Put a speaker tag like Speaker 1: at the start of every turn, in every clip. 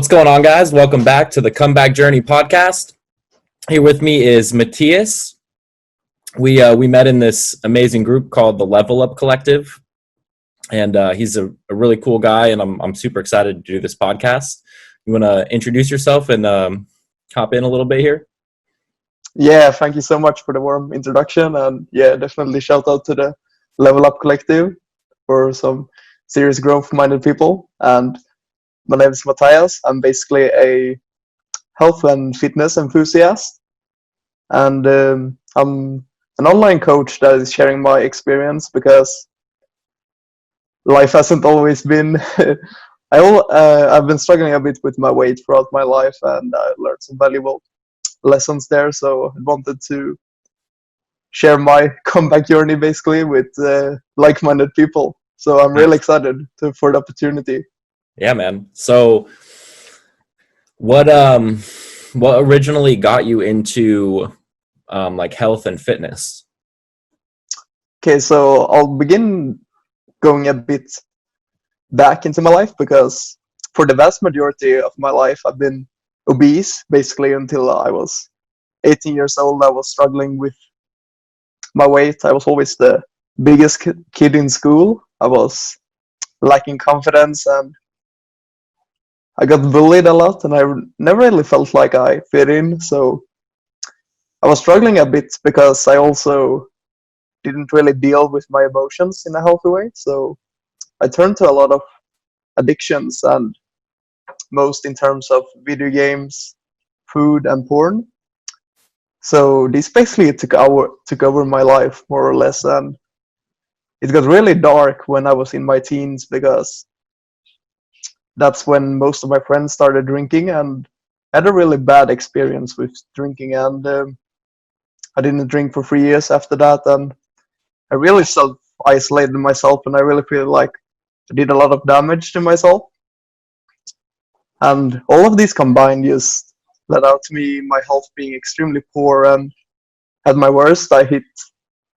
Speaker 1: What's going on, guys? Welcome back to the Comeback Journey podcast. Here with me is Matthias. We met in this amazing group called the Level Up Collective, and he's a really cool guy, and I'm super excited to do this podcast. You want to introduce yourself and hop in a little bit here?
Speaker 2: Yeah, thank you so much for the warm introduction, and yeah, definitely shout out to the Level Up Collective for some serious growth-minded people. And my name is Matthias. I'm basically a health and fitness enthusiast, and I'm an online coach that is sharing my experience because life hasn't always been. I've been struggling a bit with my weight throughout my life, and I learned some valuable lessons there. So I wanted to share my comeback journey basically with like-minded people. So I'm really excited for the opportunity.
Speaker 1: Yeah, man. So what originally got you into like health and fitness?
Speaker 2: Okay, so I'll begin going a bit back into my life because for the vast majority of my life I've been obese basically until I was 18 years old. I was struggling with my weight. I was always the biggest kid in school. I was lacking confidence and I got bullied a lot, and I never really felt like I fit in. So I was struggling a bit because I also didn't really deal with my emotions in a healthy way. So I turned to a lot of addictions, and most in terms of video games, food, and porn. So this basically took over my life more or less, and it got really dark when I was in my teens because that's when most of my friends started drinking, and I had a really bad experience with drinking, and I didn't drink for 3 years after that, and I really self-isolated myself, and I really feel like I did a lot of damage to myself. And all of these combined just led out to me, my health being extremely poor, and at my worst, I hit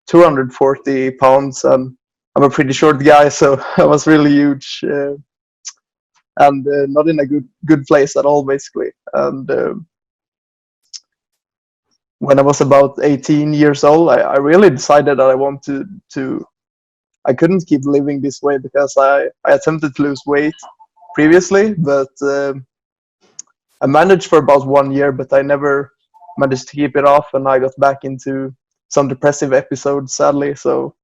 Speaker 2: 240 pounds, and I'm a pretty short guy, so I was really huge. And not in a good place at all, basically. And when I was about 18 years old, I really decided that I wanted to. I couldn't keep living this way because I attempted to lose weight previously, but I managed for about 1 year, but I never managed to keep it off, and I got back into some depressive episodes, sadly. So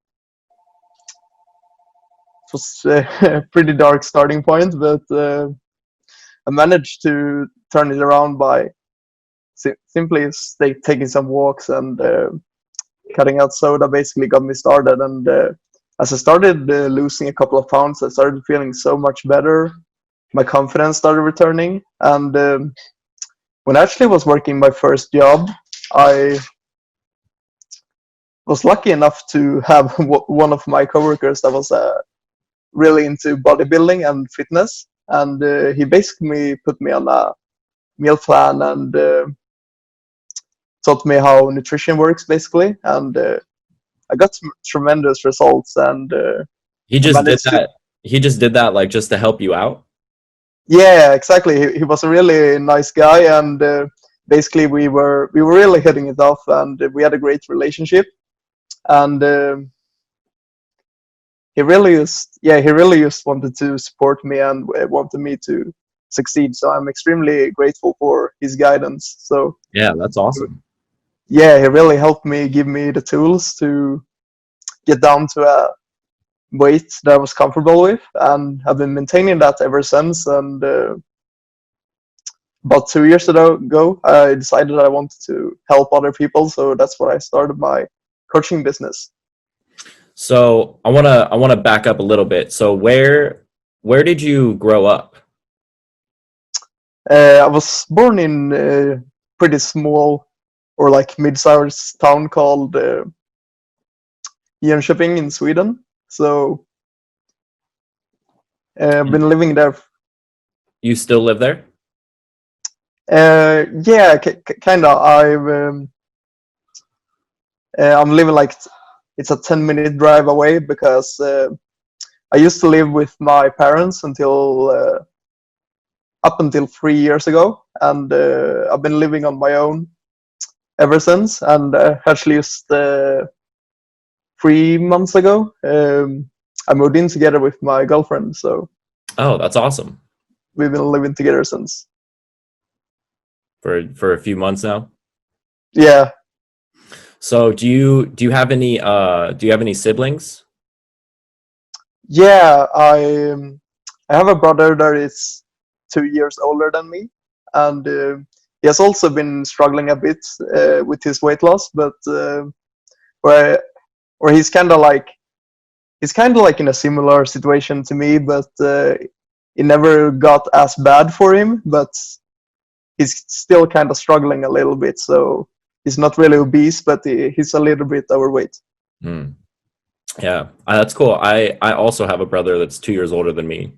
Speaker 2: it was a pretty dark starting point, but I managed to turn it around by simply taking some walks, and cutting out soda basically got me started. And as I started losing a couple of pounds, I started feeling so much better. My confidence started returning, and when I actually was working my first job, I was lucky enough to have one of my coworkers that was really into bodybuilding and fitness, and he basically put me on a meal plan and taught me how nutrition works basically, and I got some tremendous results. And
Speaker 1: He just did that like just to help you out?
Speaker 2: Yeah, exactly. He was a really nice guy, and basically we were really hitting it off, and we had a great relationship. And he really just wanted to support me and wanted me to succeed. So I'm extremely grateful for his guidance. So
Speaker 1: yeah, that's awesome.
Speaker 2: Yeah, he really helped me, give me the tools to get down to a weight that I was comfortable with, and I've been maintaining that ever since. And about 2 years ago, I decided I wanted to help other people, so that's why I started my coaching business.
Speaker 1: So I wanna back up a little bit. So where did you grow up?
Speaker 2: I was born in a pretty small or like mid-sized town called Jönköping in Sweden. So I've been living there.
Speaker 1: You still live there?
Speaker 2: Yeah, kind of. I'm living like it's a 10-minute drive away because I used to live with my parents until up until 3 years ago, and I've been living on my own ever since. And actually, just 3 months ago, I moved in together with my girlfriend. So
Speaker 1: Oh, that's awesome.
Speaker 2: we've been living together since.
Speaker 1: For a few months now.
Speaker 2: Yeah,
Speaker 1: So do you have any siblings?
Speaker 2: yeah. I have a brother that is 2 years older than me, and he has also been struggling a bit with his weight loss, but where where he's kind of like in a similar situation to me, but it never got as bad for him. But he's still kind of struggling a little bit. So he's not really obese, but he's a little bit overweight.
Speaker 1: Hmm. Yeah, that's cool. I also have a brother that's 2 years older than me,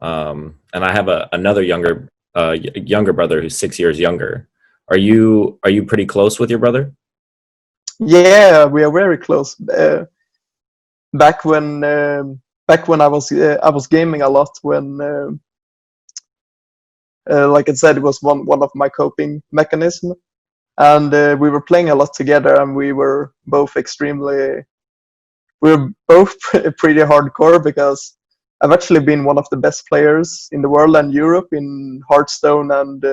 Speaker 1: and I have another younger brother who's 6 years younger. Are you pretty close with your brother?
Speaker 2: Yeah, we are very close. Back when back when I was gaming a lot, when like I said, it was one of my coping mechanism, and we were playing a lot together, and we were both pretty hardcore, because I've actually been one of the best players in the world and Europe in Hearthstone and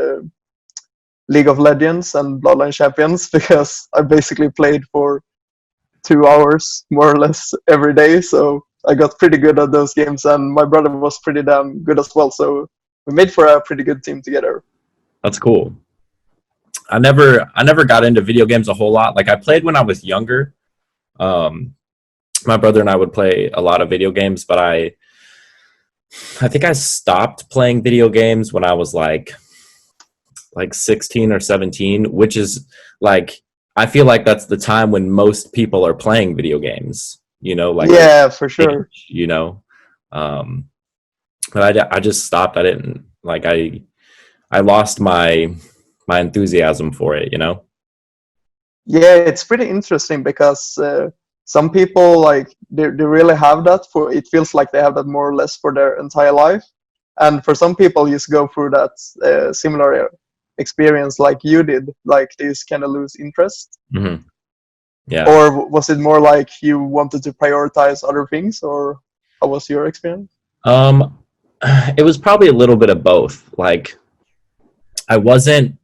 Speaker 2: League of Legends and Bloodline Champions, because I basically played for 2 hours more or less every day. So I got pretty good at those games, and my brother was pretty damn good as well. So we made for a pretty good team together.
Speaker 1: That's cool. I never got into video games a whole lot. Like I played when I was younger. Um, my brother and I would play a lot of video games, but I think I stopped playing video games when I was like 16 or 17, which is like I feel like that's the time when most people are playing video games, like
Speaker 2: Yeah, for sure.
Speaker 1: age, um but I just stopped. I didn't like I lost my enthusiasm for it.
Speaker 2: Yeah, it's pretty interesting, because some people, like, they really have that for, it feels like they have that more or less for their entire life, and for some people just go through that similar experience like you did, like they just kind of lose interest.
Speaker 1: Hmm. Yeah.
Speaker 2: Or was it more like you wanted to prioritize other things, or how was your experience?
Speaker 1: um it was probably a little bit of both. Like I wasn't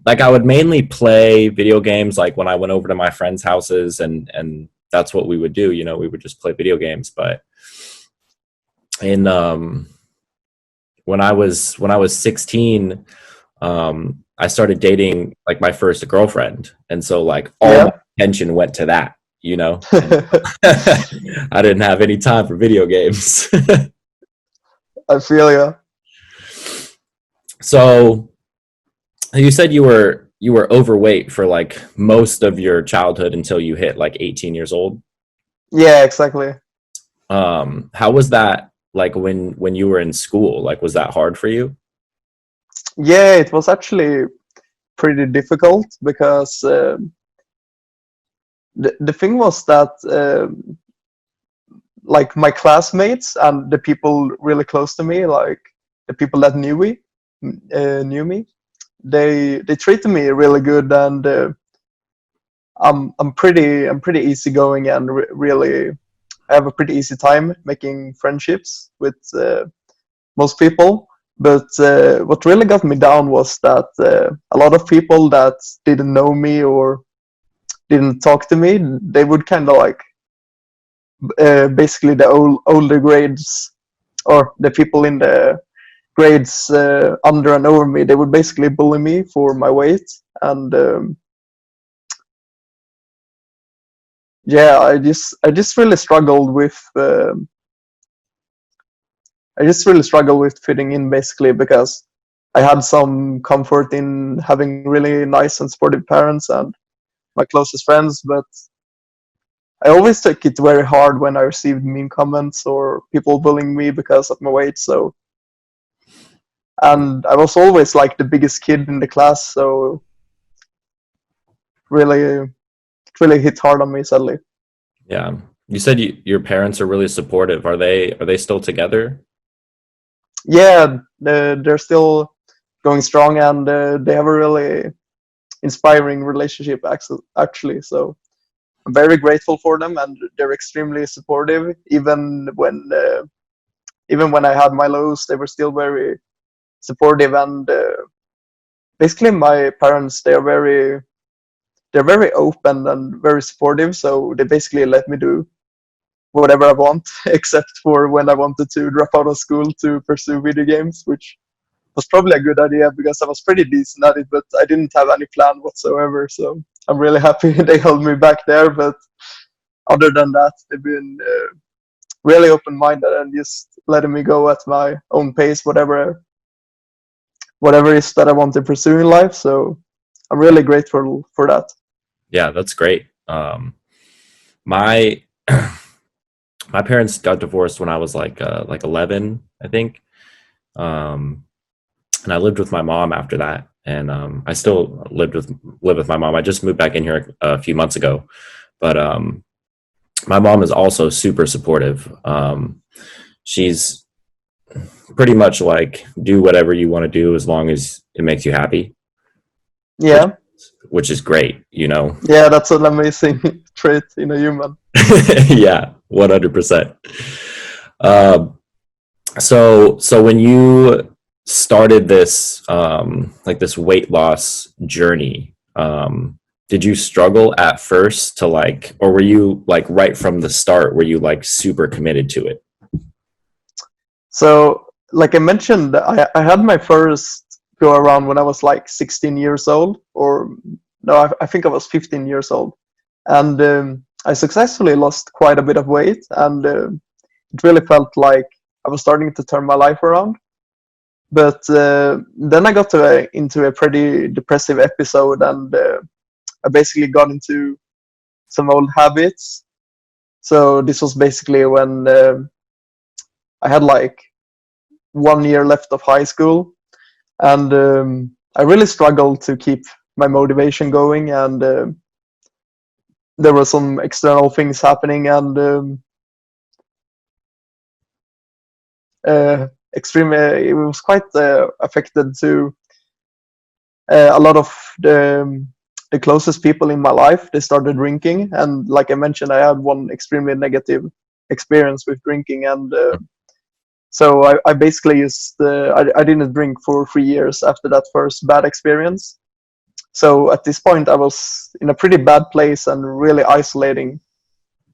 Speaker 1: like I would mainly play video games like when I went over to my friends' houses, and that's what we would do. We would just play video games. But in when I was 16, I started dating like my first girlfriend, and so like all my
Speaker 2: Yeah.
Speaker 1: attention went to that. I didn't have any time for video games.
Speaker 2: I feel you.
Speaker 1: So you said you were overweight for like most of your childhood until you hit like 18 years old.
Speaker 2: Yeah, exactly.
Speaker 1: How was that like when you were in school? Like was that hard for you?
Speaker 2: Yeah, it was actually pretty difficult, because the thing was that like my classmates and the people really close to me, like the people that knew me, they treated me really good, and I'm pretty easygoing, and really I have a pretty easy time making friendships with most people. But what really got me down was that a lot of people that didn't know me or didn't talk to me, they would kind of like basically the older grades, or the people in the grades under and over me, they would basically bully me for my weight. And yeah, I just really struggled with fitting in, basically, because I had some comfort in having really nice and supportive parents and my closest friends, but I always took it very hard when I received mean comments or people bullying me because of my weight. So, and I was always like the biggest kid in the class, so really, it really hit hard on me, sadly.
Speaker 1: Yeah. You said your parents are really supportive. Are they still together?
Speaker 2: Yeah, they're still going strong, and they have a really inspiring relationship actually. So I'm very grateful for them, and they're extremely supportive. Even when I had my lows, they were still very supportive. And basically, my parents, they're very open and very supportive. So they basically let me do whatever I want, except for when I wanted to drop out of school to pursue video games, which was probably a good idea because I was pretty decent at it, but I didn't have any plan whatsoever. So I'm really happy they held me back there. But other than that, they've been really open-minded and just letting me go at my own pace, whatever it is that I want to pursue in life. So I'm really grateful for that.
Speaker 1: Yeah, that's great. My my parents got divorced when I was like 11, I think. Um, and I lived with my mom after that, and I still live with my mom. I just moved back in here a few months ago, but my mom is also super supportive. She's pretty much like, do whatever you want to do as long as it makes you happy, which
Speaker 2: Yeah,
Speaker 1: which is great, you know.
Speaker 2: yeah, that's an amazing trait in a human.
Speaker 1: Yeah, 100%. Um, so when you started this like this weight loss journey, did you struggle at first to like, or were you like right from the start, were you like super committed to it?
Speaker 2: So, like I mentioned, I had my first go around when I was like 16 years old, or no, I think I was 15 years old. And I successfully lost quite a bit of weight, and it really felt like I was starting to turn my life around. But then I got into a pretty depressive episode, and I basically got into some old habits. So this was basically when I had like 1 year left of high school, and I really struggled to keep my motivation going, and there were some external things happening, and it was quite affected to a lot of the closest people in my life. They started drinking, and like I mentioned, I had one extremely negative experience with drinking, and so I basically I didn't drink for 3 years after that first bad experience. So at this point, I was in a pretty bad place and really isolating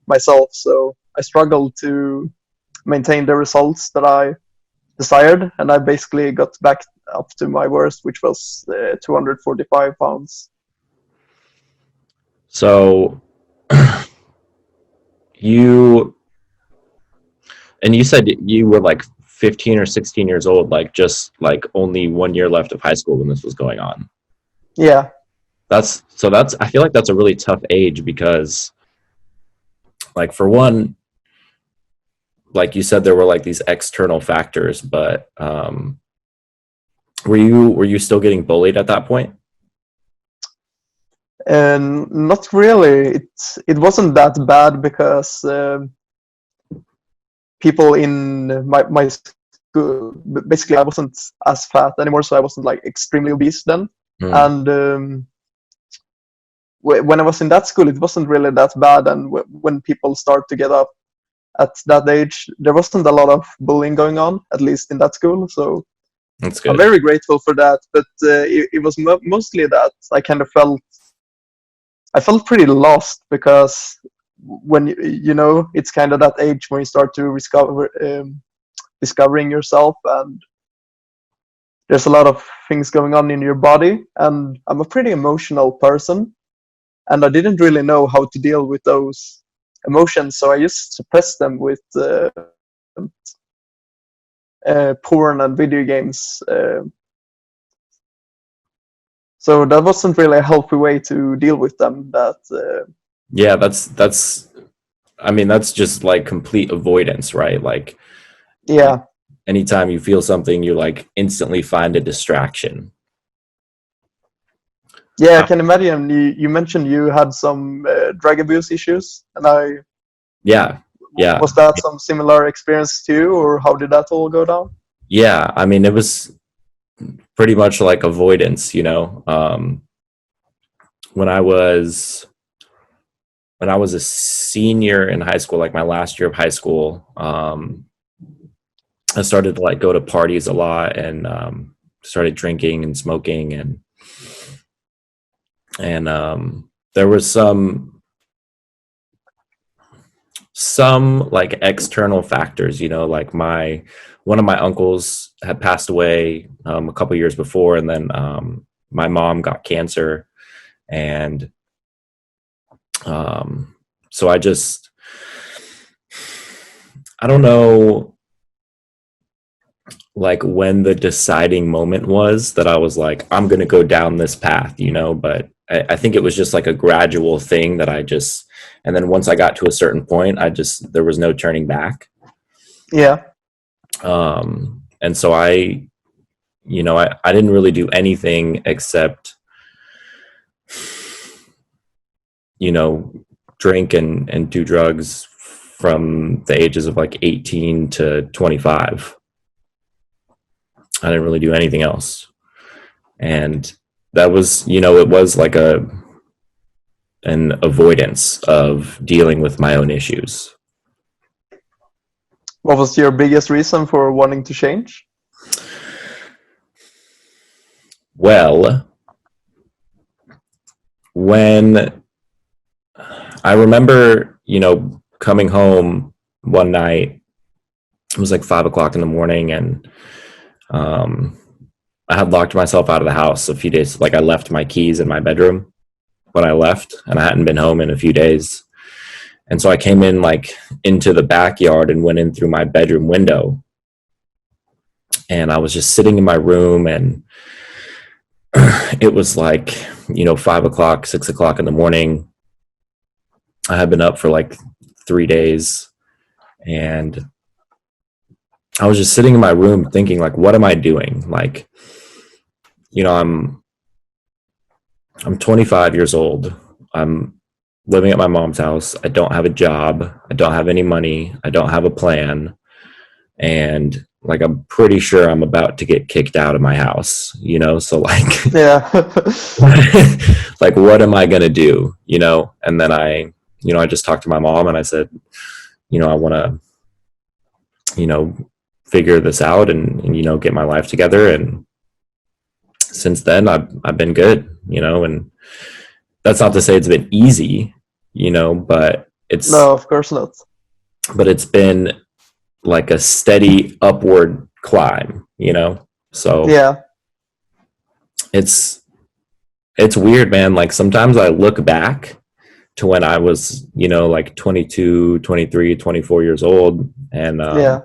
Speaker 2: myself. So I struggled to maintain the results that I desired, and I basically got back up to my worst, which was 245 pounds.
Speaker 1: So you and you said you were like 15 or 16 years old, like just like only 1 year left of high school when this was going on.
Speaker 2: Yeah,
Speaker 1: That's I feel like that's a really tough age because like for one, like you said, there were like these external factors, but were you still getting bullied at that point?
Speaker 2: and not really. It wasn't that bad because people in my school, basically, I wasn't as fat anymore, so I wasn't like extremely obese then.
Speaker 1: Mm.
Speaker 2: And when I was in that school, it wasn't really that bad. And when people start to get up at that age, there wasn't a lot of bullying going on, at least in that school. So
Speaker 1: That's
Speaker 2: I'm
Speaker 1: good.
Speaker 2: very grateful for that. But it was mostly that I felt pretty lost because when it's kind of that age when you start to discovering yourself, and there's a lot of things going on in your body. And I'm a pretty emotional person, and I didn't really know how to deal with those emotions, so I just suppressed them with porn and video games. So that wasn't really a healthy way to deal with them.
Speaker 1: Yeah, that's I mean that's just like complete avoidance, right? Like
Speaker 2: Yeah,
Speaker 1: anytime you feel something, you like instantly find a distraction.
Speaker 2: yeah, I
Speaker 1: Uh,
Speaker 2: can imagine. You mentioned you had some drug abuse issues, and
Speaker 1: yeah, yeah.
Speaker 2: was that some similar experience to you, or how did that all go down?
Speaker 1: Yeah, I mean, it was pretty much like avoidance, you know. When I was a senior in high school, like my last year of high school, I started to like go to parties a lot and started drinking and smoking and there was some like external factors, you know, like one of my uncles had passed away a couple years before, and then my mom got cancer, and so I don't know like when the deciding moment was that I was like, I'm going to go down this path, you know, but I think it was just like a gradual thing that and then once I got to a certain point, there was no turning back.
Speaker 2: Yeah.
Speaker 1: And so I didn't really do anything except, you know, drink and do drugs from the ages of like 18 to 25. I didn't really do anything else. And that was, you know, it was like an avoidance of dealing with my own issues.
Speaker 2: What was your biggest reason for wanting to change?
Speaker 1: Well, when I remember, you know, coming home one night, it was like 5 o'clock in the morning, and I had locked myself out of the house a few days. Like I left my keys in my bedroom when I left, and I hadn't been home in a few days. And so I came in like into the backyard and went in through my bedroom window. And I was just sitting in my room, and it was like, you know, 5 o'clock, 6 o'clock in the morning. I had been up for like 3 days, and I was just sitting in my room thinking, like, what am I doing? Like, you know, I'm 25 years old. I'm living at my mom's house. I don't have a job. I don't have any money. I don't have a plan. And like, I'm pretty sure I'm about to get kicked out of my house, you know? So like,
Speaker 2: Yeah.
Speaker 1: like, what am I going to do? You know? And then I just talked to my mom and I said, you know, I want to, you know, figure this out and, you know, get my life together. And since then I've been good, you know, and that's not to say it's been easy, you know, but
Speaker 2: No, of course not.
Speaker 1: But it's been like a steady upward climb, you know? So
Speaker 2: yeah,
Speaker 1: it's weird, man. Like sometimes I look back to when I was, you know, like 22, 23, 24 years old. And,
Speaker 2: yeah,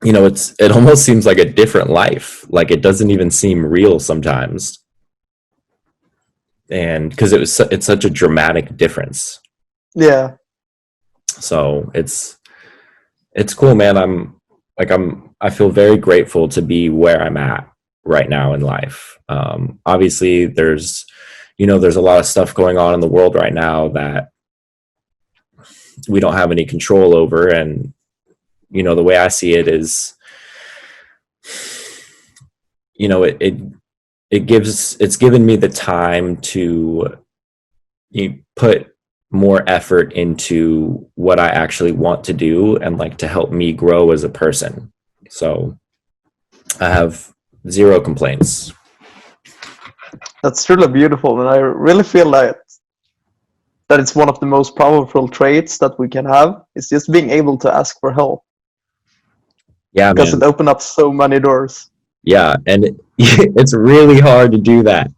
Speaker 1: you know, it almost seems like a different life. Like it doesn't even seem real sometimes. And because it's such a dramatic difference.
Speaker 2: yeah.
Speaker 1: So it's cool, man. I feel very grateful to be where I'm at right now in life. Obviously there's a lot of stuff going on in the world right now that we don't have any control over. And, you know, the way I see it is, you know, it's given me the time to put more effort into what I actually want to do and like to help me grow as a person. So I have zero complaints.
Speaker 2: That's truly beautiful, and I really feel like that it's one of the most powerful traits that we can have. It's just being able to ask for help.
Speaker 1: Yeah,
Speaker 2: because
Speaker 1: man.
Speaker 2: it opened up so many doors.
Speaker 1: Yeah, and it's really hard to do that.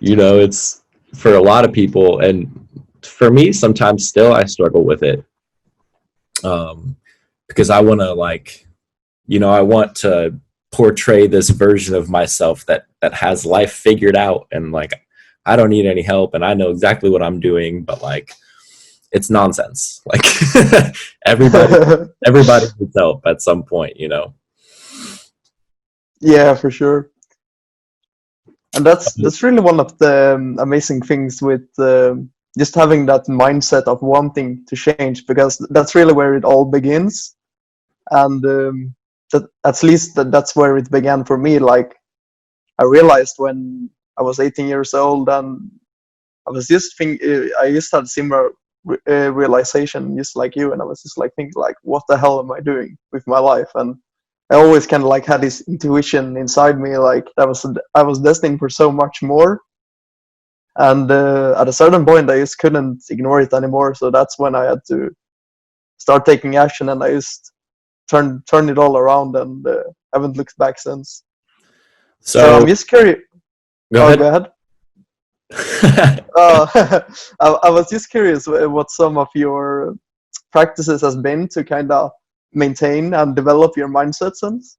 Speaker 1: You know, it's for a lot of people, and for me, sometimes still I struggle with it. Because I want to I want to portray this version of myself that has life figured out, and like I don't need any help and I know exactly what I'm doing, but like it's nonsense. Like everybody needs help at some point, you know.
Speaker 2: Yeah, for sure. And that's really one of the amazing things with just having that mindset of wanting to change, because that's really where it all begins. and that at least that's where it began for me. Like I realized when I was 18 years old, and I was just I just had similar realization, just like you, and I was just like thinking, like, what the hell am I doing with my life? And I always kind of like had this intuition inside me, like I was destined for so much more. And at a certain point, I just couldn't ignore it anymore. So that's when I had to start taking action, and I just turned it all around, and haven't looked back since. So
Speaker 1: So
Speaker 2: I'm just curious.
Speaker 1: go
Speaker 2: Oh,
Speaker 1: ahead.
Speaker 2: go ahead. I was just curious what some of your practices has been to kind of maintain and develop your mindset since.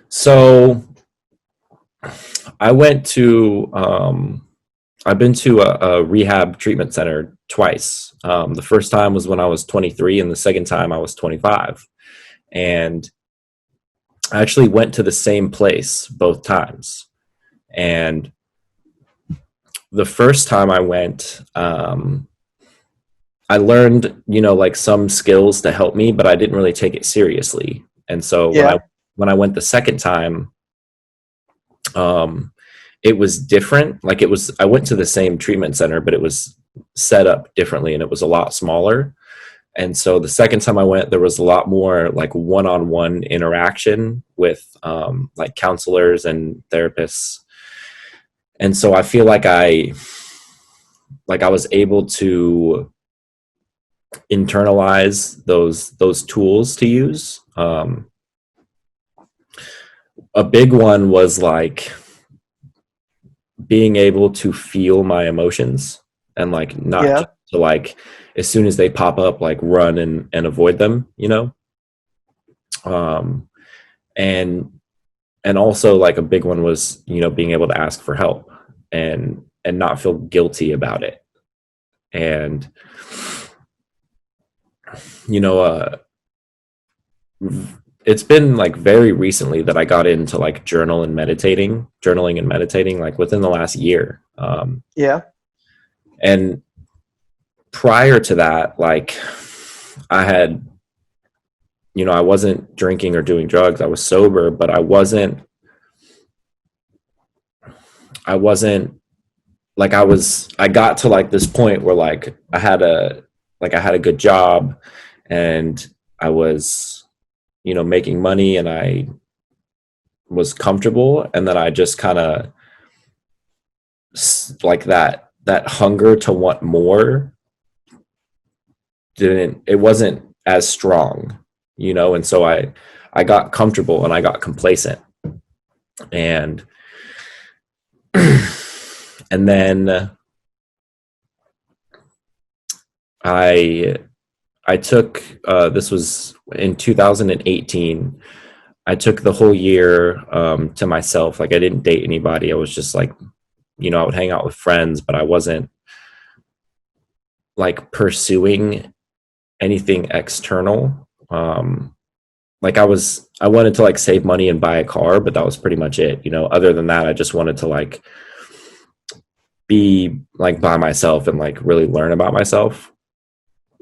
Speaker 1: So I went to I've been to a rehab treatment center twice. The first time was when I was 23, and the second time I was 25. And I actually went to the same place both times. And the first time I went, I learned, like some skills to help me, but I didn't really take it seriously. And so
Speaker 2: Yeah,
Speaker 1: when I went the second time, it was different. Like I went to the same treatment center, but it was set up differently, and it was a lot smaller. And so the second time I went, there was a lot more like one-on-one interaction with like counselors and therapists. And so I feel like I was able to internalize those tools to use. A big one was like being able to feel my emotions, and like not
Speaker 2: yeah,
Speaker 1: just to like as soon as they pop up like run and avoid them, um and also like a big one was being able to ask for help and not feel guilty about it. And you know uh it's been like very recently that I got into like journaling and meditating, like within the last year.
Speaker 2: yeah,
Speaker 1: And prior to that, like I had, I wasn't drinking or doing drugs. I was sober, but I wasn't like I got to like this point where like I had a good job, and I was, making money, and I was comfortable. And then I just kind of like that hunger to want more it wasn't as strong, and so I got comfortable and I got complacent. And and then I I took this was in 2018. I took the whole year to myself. Like I didn't date anybody. I was just like, I would hang out with friends, but I wasn't like pursuing anything external. Like I wanted to like save money and buy a car, but that was pretty much it. Other than that, I just wanted to like be like by myself and like really learn about myself.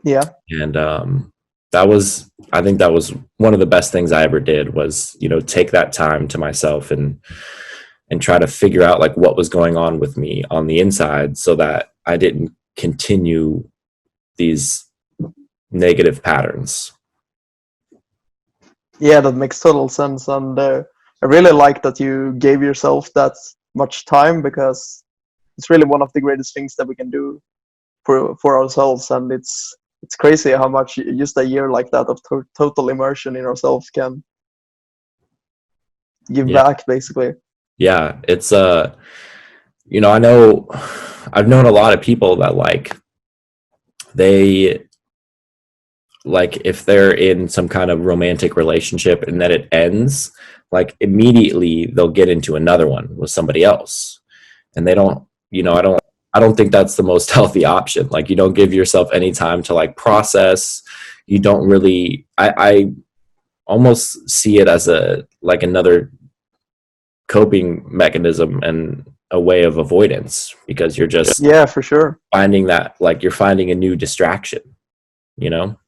Speaker 2: yeah.
Speaker 1: And I think that was one of the best things I ever did was, take that time to myself and try to figure out like what was going on with me on the inside so that I didn't continue these negative patterns.
Speaker 2: Yeah, that makes total sense, and I really like that you gave yourself that much time, because it's really one of the greatest things that we can do for ourselves. And it's crazy how much just a year like that of total immersion in ourselves can give
Speaker 1: Yeah.
Speaker 2: back, basically.
Speaker 1: Yeah. It's, I know I've known a lot of people that like, they, like if they're in some kind of romantic relationship and then it ends, like immediately they'll get into another one with somebody else. And they don't, I don't think that's the most healthy option. Like you don't give yourself any time to like process. You don't really, I almost see it as a like another coping mechanism and a way of avoidance, because you're just
Speaker 2: Yeah, for sure.
Speaker 1: finding that like you're finding a new distraction, you know?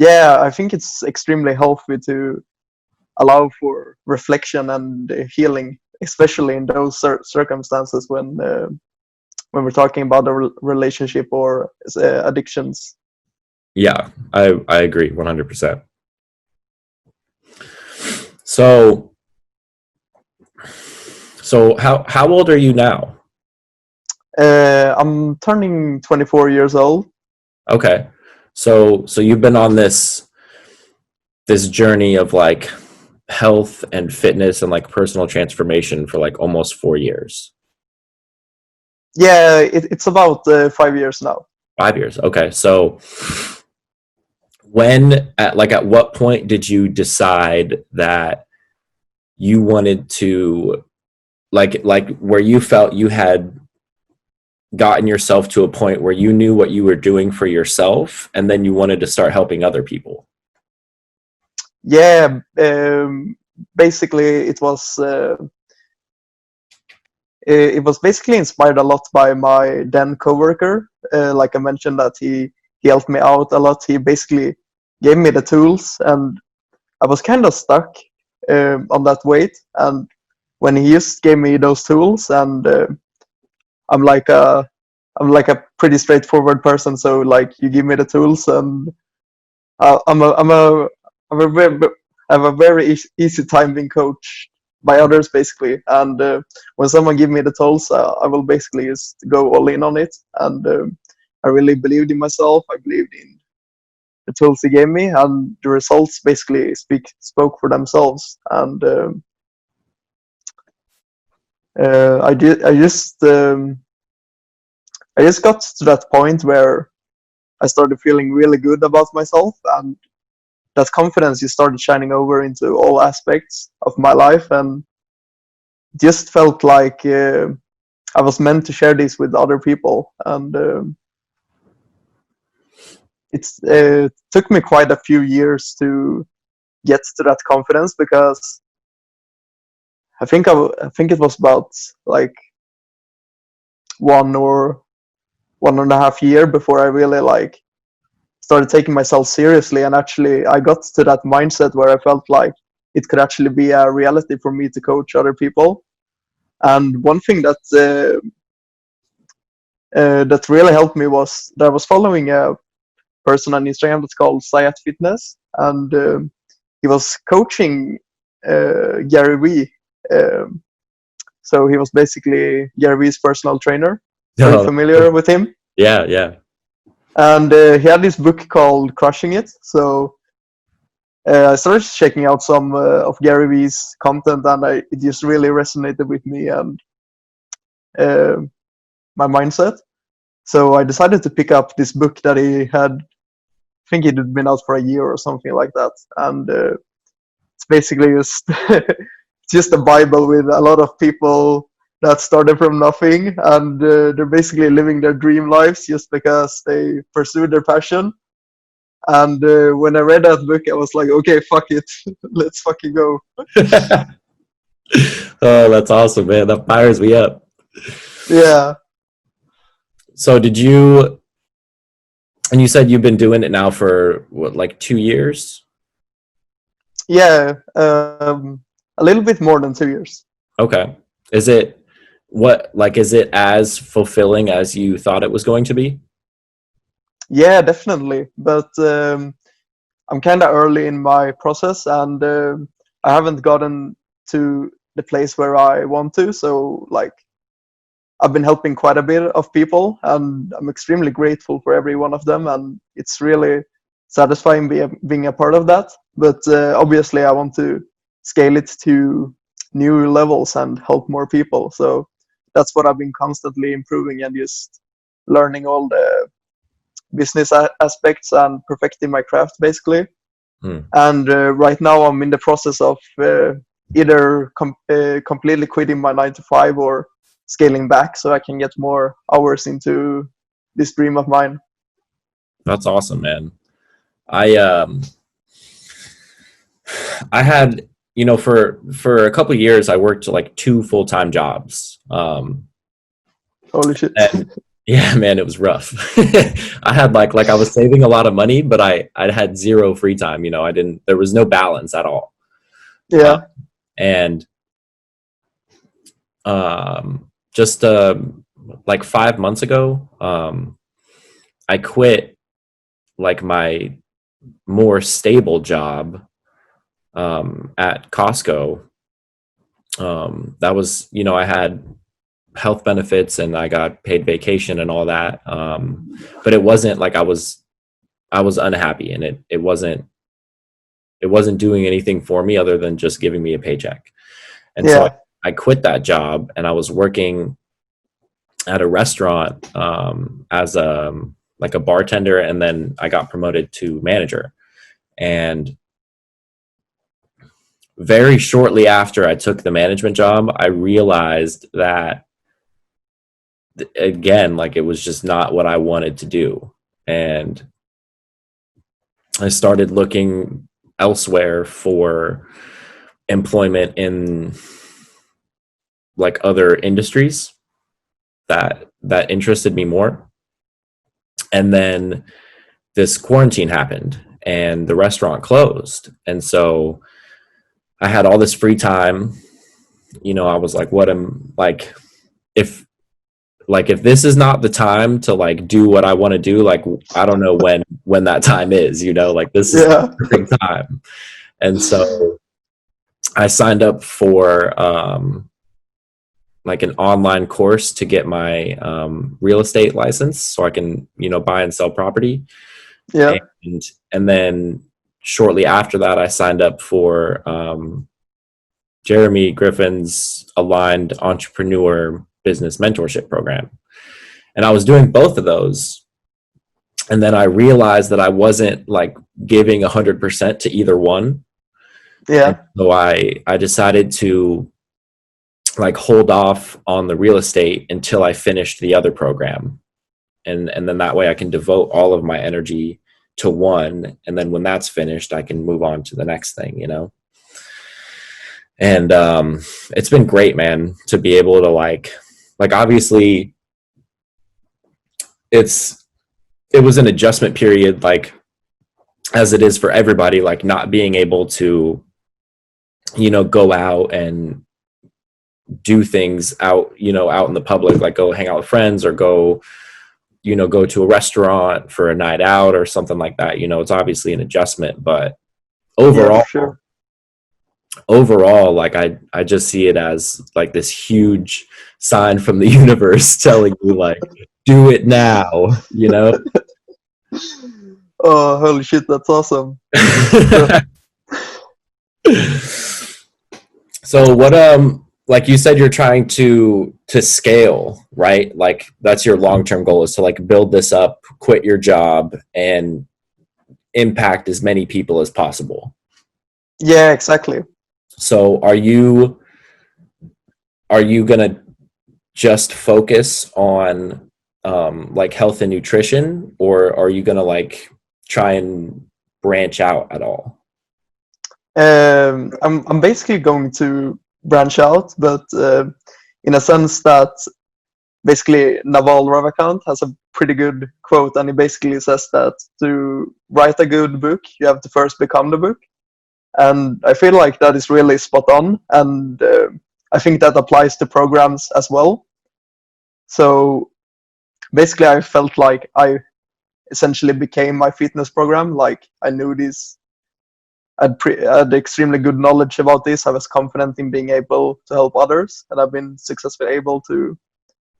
Speaker 2: yeah, I think it's extremely healthy to allow for reflection and healing, especially in those circumstances when we're talking about a relationship or addictions.
Speaker 1: Yeah, I agree 100%. So how old are you now?
Speaker 2: I'm turning 24 years old.
Speaker 1: Okay. So you've been on this journey of like health and fitness and like personal transformation for like almost 4 years.
Speaker 2: Yeah, it's about 5 years now.
Speaker 1: 5 years. Okay. So at what point did you decide that you wanted to like where you felt you had gotten yourself to a point where you knew what you were doing for yourself and then you wanted to start helping other people?
Speaker 2: Yeah, basically it was basically inspired a lot by my then coworker. Like I mentioned, that he helped me out a lot. He basically gave me the tools, and I was kind of stuck on that weight. And when he just gave me those tools, and I'm like a I'm like a pretty straightforward person. So like, you give me the tools, and I'm a very I have a very easy time being coached by others, basically. And when someone give me the tools, I will basically just go all in on it. And I really believed in myself. I believed in the tools he gave me, and the results basically spoke for themselves. And I just got to that point where I started feeling really good about myself, and that confidence just started shining over into all aspects of my life, and just felt like I was meant to share this with other people. And it took me quite a few years to get to that confidence, because I think it was about like 1 or 1.5 years before I really like started taking myself seriously, and actually I got to that mindset where I felt like it could actually be a reality for me to coach other people. And one thing that really helped me was that I was following a person on Instagram that's called Sayat Fitness, and he was coaching Gary Vee. Um, so he was basically Gary Vee's personal trainer. Are you
Speaker 1: Oh,
Speaker 2: familiar with him?
Speaker 1: yeah, yeah.
Speaker 2: And he had this book called Crushing It. So I started checking out some of Gary Vee's content, and it just really resonated with me and uh, my mindset. So I decided to pick up this book that he had. I think it had been out for a year or something like that, and it's basically just just a Bible with a lot of people that started from nothing, and they're basically living their dream lives just because they pursued their passion. And when I read that book, I was like, okay, fuck it, let's fucking go.
Speaker 1: Oh, that's awesome, man. That fires me up.
Speaker 2: Yeah,
Speaker 1: So and you said you've been doing it now for what, like 2 years?
Speaker 2: yeah, a little bit more than 2 years.
Speaker 1: Okay. Is it is it as fulfilling as you thought it was going to be?
Speaker 2: Yeah, definitely. But I'm kind of early in my process, and I haven't gotten to the place where I want to. So like, I've been helping quite a bit of people, and I'm extremely grateful for every one of them, and it's really satisfying being a part of that. But obviously, I want to scale it to new levels and help more people. So that's what I've been constantly improving, and just learning all the business aspects and perfecting my craft, basically.
Speaker 1: Hmm.
Speaker 2: And right now, I'm in the process of either completely quitting my 9 to 5 or scaling back so I can get more hours into this dream of mine.
Speaker 1: That's awesome, man. I I had, for a couple of years I worked like two full-time jobs.
Speaker 2: Holy shit.
Speaker 1: And Yeah, man, it was rough. I had like I was saving a lot of money, but I had zero free time. I didn't. There was no balance at all. Uh,
Speaker 2: Yeah.
Speaker 1: and just like 5 months ago, I quit like my more stable job at Costco. That was, I had health benefits and I got paid vacation and all that. But it wasn't like I was unhappy, and it wasn't doing anything for me other than just giving me a paycheck. And so
Speaker 2: Yeah.
Speaker 1: I quit that job, and I was working at a restaurant as like a bartender, and then I got promoted to manager. And very shortly after I took the management job, I realized that again, like it was just not what I wanted to do. And I started looking elsewhere for employment in like other industries that interested me more. And then this quarantine happened and the restaurant closed. And so I had all this free time. I was like, what am like if if this is not the time to like do what I want to do, like I don't know when that time is, like this is the
Speaker 2: Yeah.
Speaker 1: perfect time. And so I signed up for like an online course to get my real estate license so I can, buy and sell property.
Speaker 2: Yeah.
Speaker 1: And then shortly after that, I signed up for Jeremy Griffin's Aligned Entrepreneur Business Mentorship Program. And I was doing both of those. And then I realized that I wasn't like giving 100% to either one. And
Speaker 2: Yeah.
Speaker 1: so I decided to like hold off on the real estate until I finished the other program. And then that way I can devote all of my energy to one. And then when that's finished, I can move on to the next thing. And it's been great, man, to be able to like obviously it was an adjustment period, like as it is for everybody, like not being able to, go out and do things out, out in the public, like go hang out with friends or go, go to a restaurant for a night out or something like that. It's obviously an adjustment, but
Speaker 2: Yeah,
Speaker 1: overall,
Speaker 2: for sure.
Speaker 1: like I just see it as like this huge sign from the universe telling you like, do it now.
Speaker 2: Oh, holy shit, that's awesome. So,
Speaker 1: So what like you said, you're trying to scale, right? Like that's your long-term goal, is to like build this up, quit your job, and impact as many people as possible.
Speaker 2: yeah, exactly.
Speaker 1: So are you gonna just focus on like health and nutrition, or are you gonna like try and branch out at all?
Speaker 2: I'm basically going to branch out, but in a sense that basically Naval Ravikant has a pretty good quote, and he basically says that to write a good book, you have to first become the book. And I feel like that is really spot on, and I think that applies to programs as well. So basically, I felt like I essentially became my fitness program. Like I knew this, I had extremely good knowledge about this. I was confident in being able to help others, and I've been successfully able to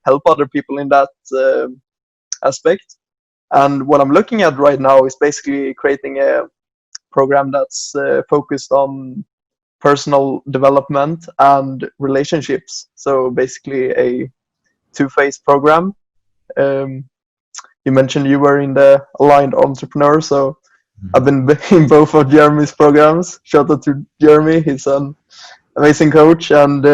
Speaker 2: help other people in that aspect. And what I'm looking at right now is basically creating a program that's focused on personal development and relationships. So basically a two-phase program. Um, you mentioned you were in the aligned entrepreneur, so I've been in both of Jeremy's programs. Shout out to Jeremy; he's an amazing coach, and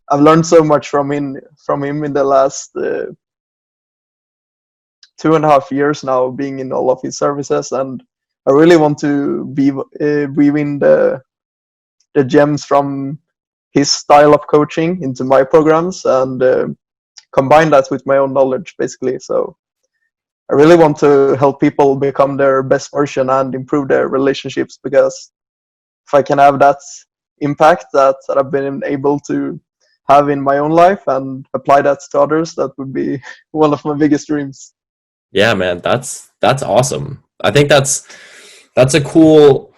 Speaker 2: I've learned so much from him in the last 2.5 years now, being in all of his services, and I really want to be weave in the gems from his style of coaching into my programs, and combine that with my own knowledge, basically. So I really want to help people become their best version and improve their relationships, because if I can have that impact that I've been able to have in my own life and apply that to others, that would be one of my biggest dreams.
Speaker 1: Yeah, man, that's awesome. I think that's a cool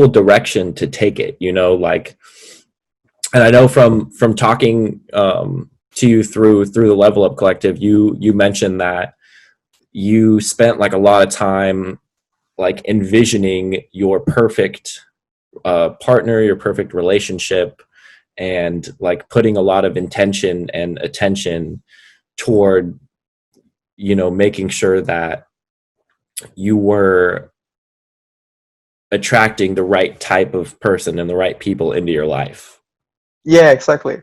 Speaker 1: direction to take it, you know, like, and I know from talking to you through the Level Up Collective, you mentioned that you spent like a lot of time like envisioning your perfect partner, your perfect relationship, and like putting a lot of intention and attention toward, you know, making sure that you were attracting the right type of person and the right people into your life.
Speaker 2: Yeah, exactly.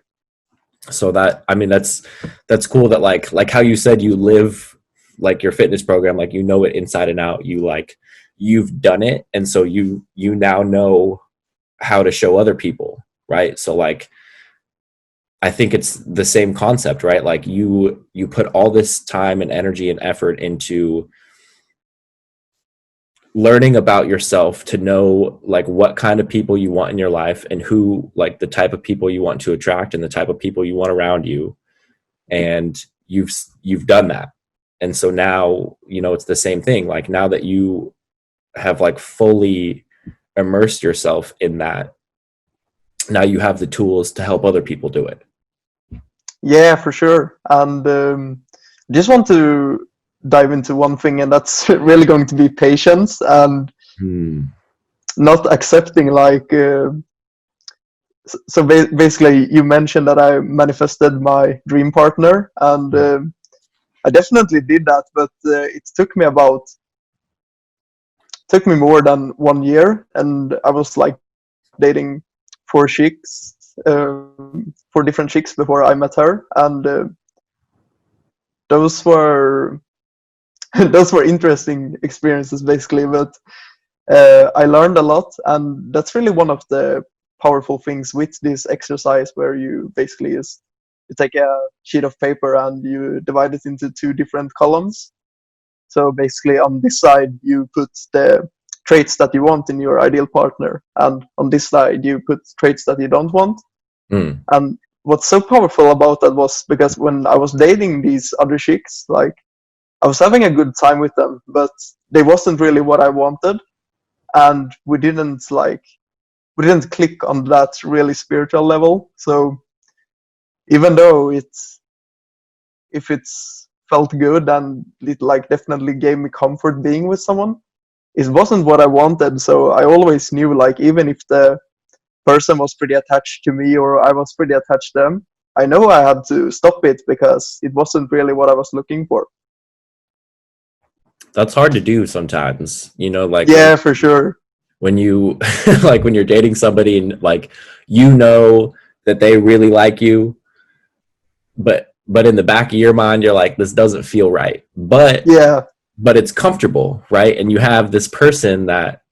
Speaker 1: So that, I mean, that's cool that like how you said you live like your fitness program, like, you know it inside and out, you like, you've done it, and so you now know how to show other people, right? So like, I think it's the same concept, right? Like you put all this time and energy and effort into learning about yourself to know like what kind of people you want in your life, and who, like, the type of people you want to attract and the type of people you want around you. And you've done that. And so now, you know, it's the same thing. Like, now that you have like fully immersed yourself in that, now you have the tools to help other people do it.
Speaker 2: Yeah, for sure. And just want to dive into one thing, and that's really going to be patience and not accepting like. So basically, you mentioned that I manifested my dream partner, and I definitely did that. But it took me more than 1 year, and I was like dating 4 chicks, 4 different chicks before I met her, and those were those were interesting experiences, basically. But I learned a lot, and that's really one of the powerful things with this exercise, where you basically you take a sheet of paper and you divide it into 2 different columns. So basically, on this side you put the traits that you want in your ideal partner, and on this side you put traits that you don't want. And what's so powerful about that was because when I was dating these other chicks, like, I was having a good time with them, but they wasn't really what I wanted, and we didn't click on that really spiritual level. So even though if it's felt good and it like definitely gave me comfort being with someone, it wasn't what I wanted. So I always knew, like, even if the person was pretty attached to me or I was pretty attached to them, I know I had to stop it because it wasn't really what I was looking for.
Speaker 1: That's hard to do sometimes, you know, like,
Speaker 2: Yeah, for sure.
Speaker 1: when you like when you're dating somebody and like, you know that they really like you, but in the back of your mind you're like, this doesn't feel right, but
Speaker 2: Yeah,
Speaker 1: it's comfortable, right? And you have this person that,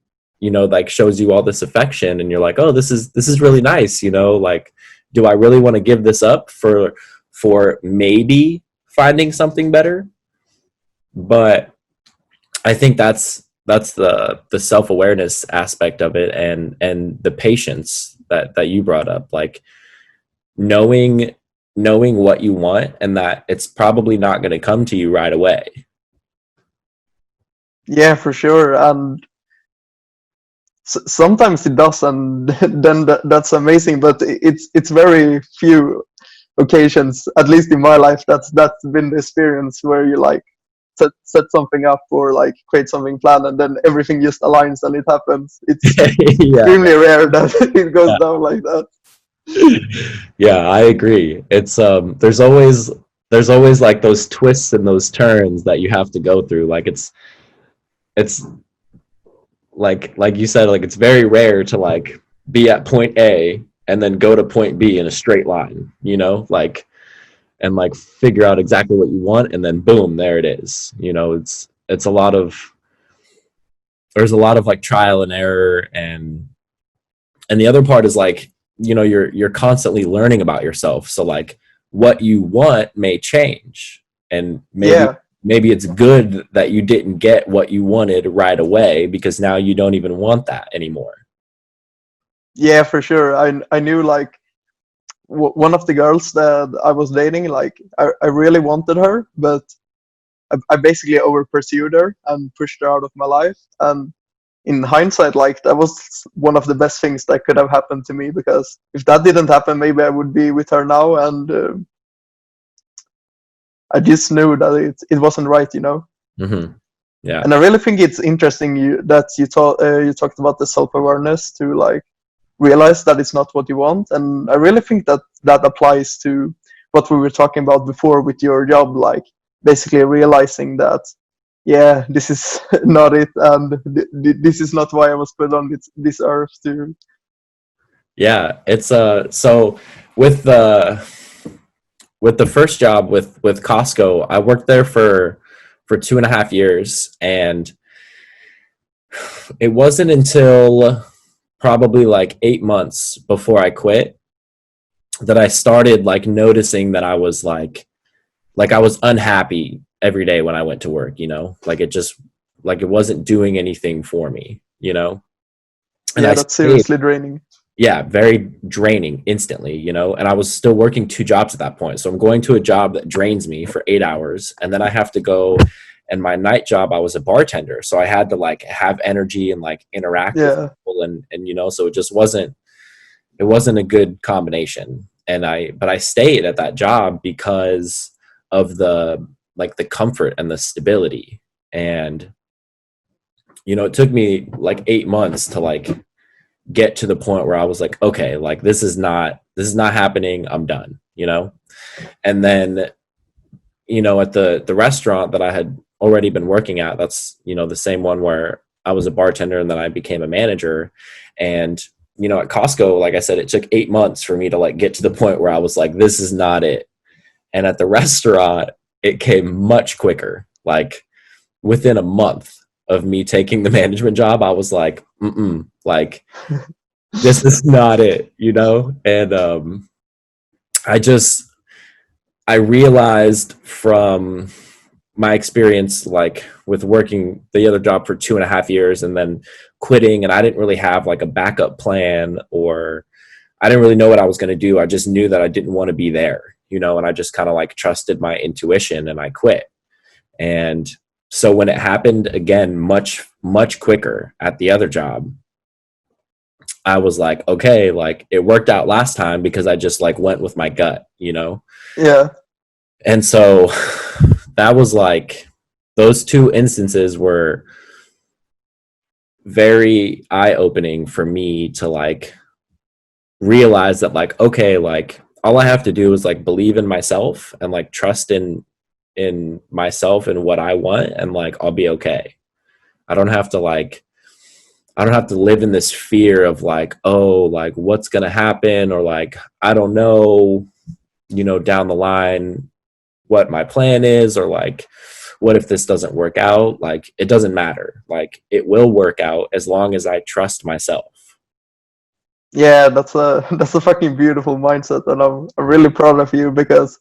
Speaker 1: you know, like, shows you all this affection, and you're like, oh, this is really nice, you know, like, do I really want to give this up for maybe finding something better? But I think that's the self-awareness aspect of it, and the patience that you brought up, like, knowing what you want, and that it's probably not going to come to you right away.
Speaker 2: yeah, for sure. And sometimes it does, and then that's amazing. But it's very few occasions, at least in my life, that's been the experience where you like set something up or like create something planned, and then everything just aligns and it happens. It's
Speaker 1: Yeah.
Speaker 2: extremely rare that it goes down like that.
Speaker 1: Yeah, I agree. It's there's always like those twists and those turns that you have to go through. Like, it's like you said, like, it's very rare to like be at point A and then go to point B in a straight line, you know, like, and like figure out exactly what you want, and then boom, there it is. You know, it's a lot of there's a lot of like trial and error, and the other part is like, you know, you're constantly learning about yourself. So like, what you want may change, and
Speaker 2: Yeah,
Speaker 1: maybe it's good that you didn't get what you wanted right away, because now you don't even want that anymore.
Speaker 2: yeah, for sure. I knew like one of the girls that I was dating, like I really wanted her, but I basically over pursued her and pushed her out of my life. And in hindsight, like that was one of the best things that could have happened to me, because if that didn't happen, maybe I would be with her now. And I just knew that it wasn't right, you know.
Speaker 1: Mm-hmm. Yeah.
Speaker 2: And I really think it's interesting that you talked about the self awareness to like realize that it's not what you want. And I really think that that applies to what we were talking about before with your job, like basically realizing that, yeah, this is not it, and this is not why I was put on this earth to.
Speaker 1: Yeah, it's so with the first job with Costco, I worked there for 2.5 years, and it wasn't until probably like 8 months before I quit that I started like noticing that I was like I was unhappy every day when I went to work, you know, like it just, like it wasn't doing anything for me, you know. And
Speaker 2: Yeah,
Speaker 1: I
Speaker 2: that's
Speaker 1: stayed,
Speaker 2: seriously draining.
Speaker 1: yeah, very draining instantly, you know. And I was still working 2 jobs at that point, so I'm going to a job that drains me for 8 hours, and then I have to go, and my night job, I was a bartender, so I had to like have energy and like interact with
Speaker 2: Yeah,
Speaker 1: people, and you know, so it just wasn't, it wasn't a good combination. And I stayed at that job because of the, like the comfort and the stability. And you know, it took me like 8 months to like get to the point where I was like, okay, like this is not happening, I'm done, you know. And then, you know, at the restaurant that I had already been working at, that's, you know, the same one where I was a bartender and then I became a manager. And you know, at Costco, like I said, it took 8 months for me to like get to the point where I was like, this is not it. And at the restaurant, it came much quicker. Like within a month of me taking the management job, I was like, like this is not it, you know? And I just, I realized from my experience, like with working the other job for 2.5 years and then quitting, and I didn't really have like a backup plan, or I didn't really know what I was going to do. I just knew that I didn't want to be there, you know, and I just kind of like trusted my intuition and I quit. And so when it happened again, much quicker at the other job, I was like, okay, like it worked out last time because I just like went with my gut, you know?
Speaker 2: yeah,
Speaker 1: And so that was like, those two instances were very eye opening for me to like realize that, like, okay, like all I have to do is like believe in myself and like trust in myself and what I want, and like I'll be okay. I don't have to like, I don't have to live in this fear of like, oh, like what's going to happen, or like I don't know, you know, down the line what my plan is, or like what if this doesn't work out. Like it doesn't matter, like it will work out as long as I trust myself.
Speaker 2: yeah. That's a fucking beautiful mindset, and I'm really proud of you, because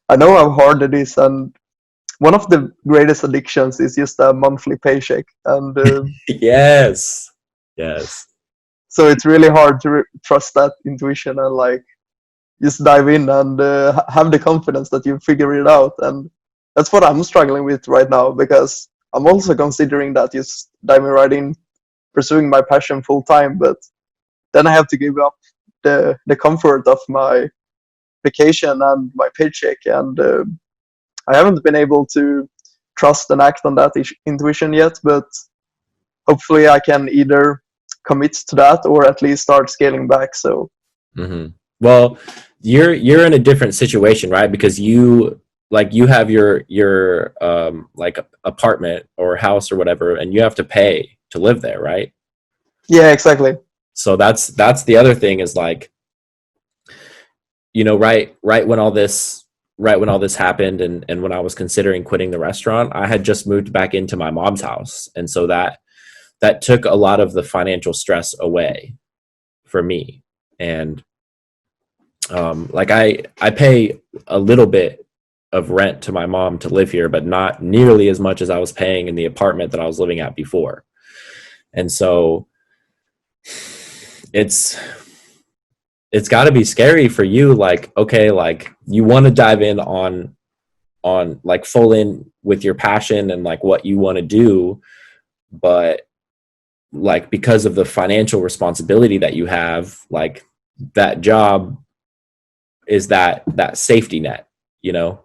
Speaker 2: I know how hard it is, and one of the greatest addictions is just a monthly paycheck, and
Speaker 1: Yes, yes.
Speaker 2: so it's really hard to trust that intuition and like just dive in and have the confidence that you figure it out. And that's what I'm struggling with right now, because I'm also considering that just diving right in, pursuing my passion full time, but then I have to give up the comfort of my vacation and my paycheck, and I haven't been able to trust and act on that intuition yet, but hopefully I can either commit to that or at least start scaling back. So
Speaker 1: Hmm. Well, you're in a different situation, right? Because you, like you have your like apartment or house or whatever, and you have to pay to live there, right?
Speaker 2: yeah, exactly.
Speaker 1: So that's the other thing is like, you know, right when all this, right when all this happened, and when I was considering quitting the restaurant, I had just moved back into my mom's house, and so that took a lot of the financial stress away for me. And Like I pay a little bit of rent to my mom to live here, but not nearly as much as I was paying in the apartment that I was living at before. And so it's got to be scary for you. Like, okay, like you want to dive in on like full in with your passion and like what you want to do, but like because of the financial responsibility that you have, like that job is that safety net, you know?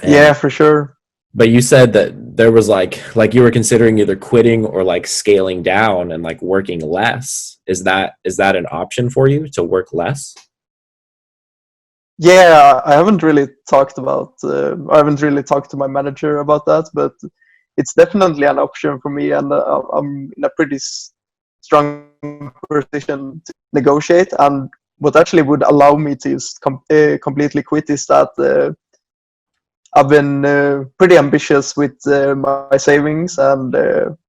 Speaker 2: Yeah,
Speaker 1: And
Speaker 2: for sure.
Speaker 1: but you said that there was like you were considering either quitting or like scaling down and like working less. Is that an option for you to work less?
Speaker 2: Yeah, I haven't really talked to my manager about that, but it's definitely an option for me, and I'm in a pretty strong position to negotiate. And what actually would allow me to completely quit is that I've been pretty ambitious with my savings and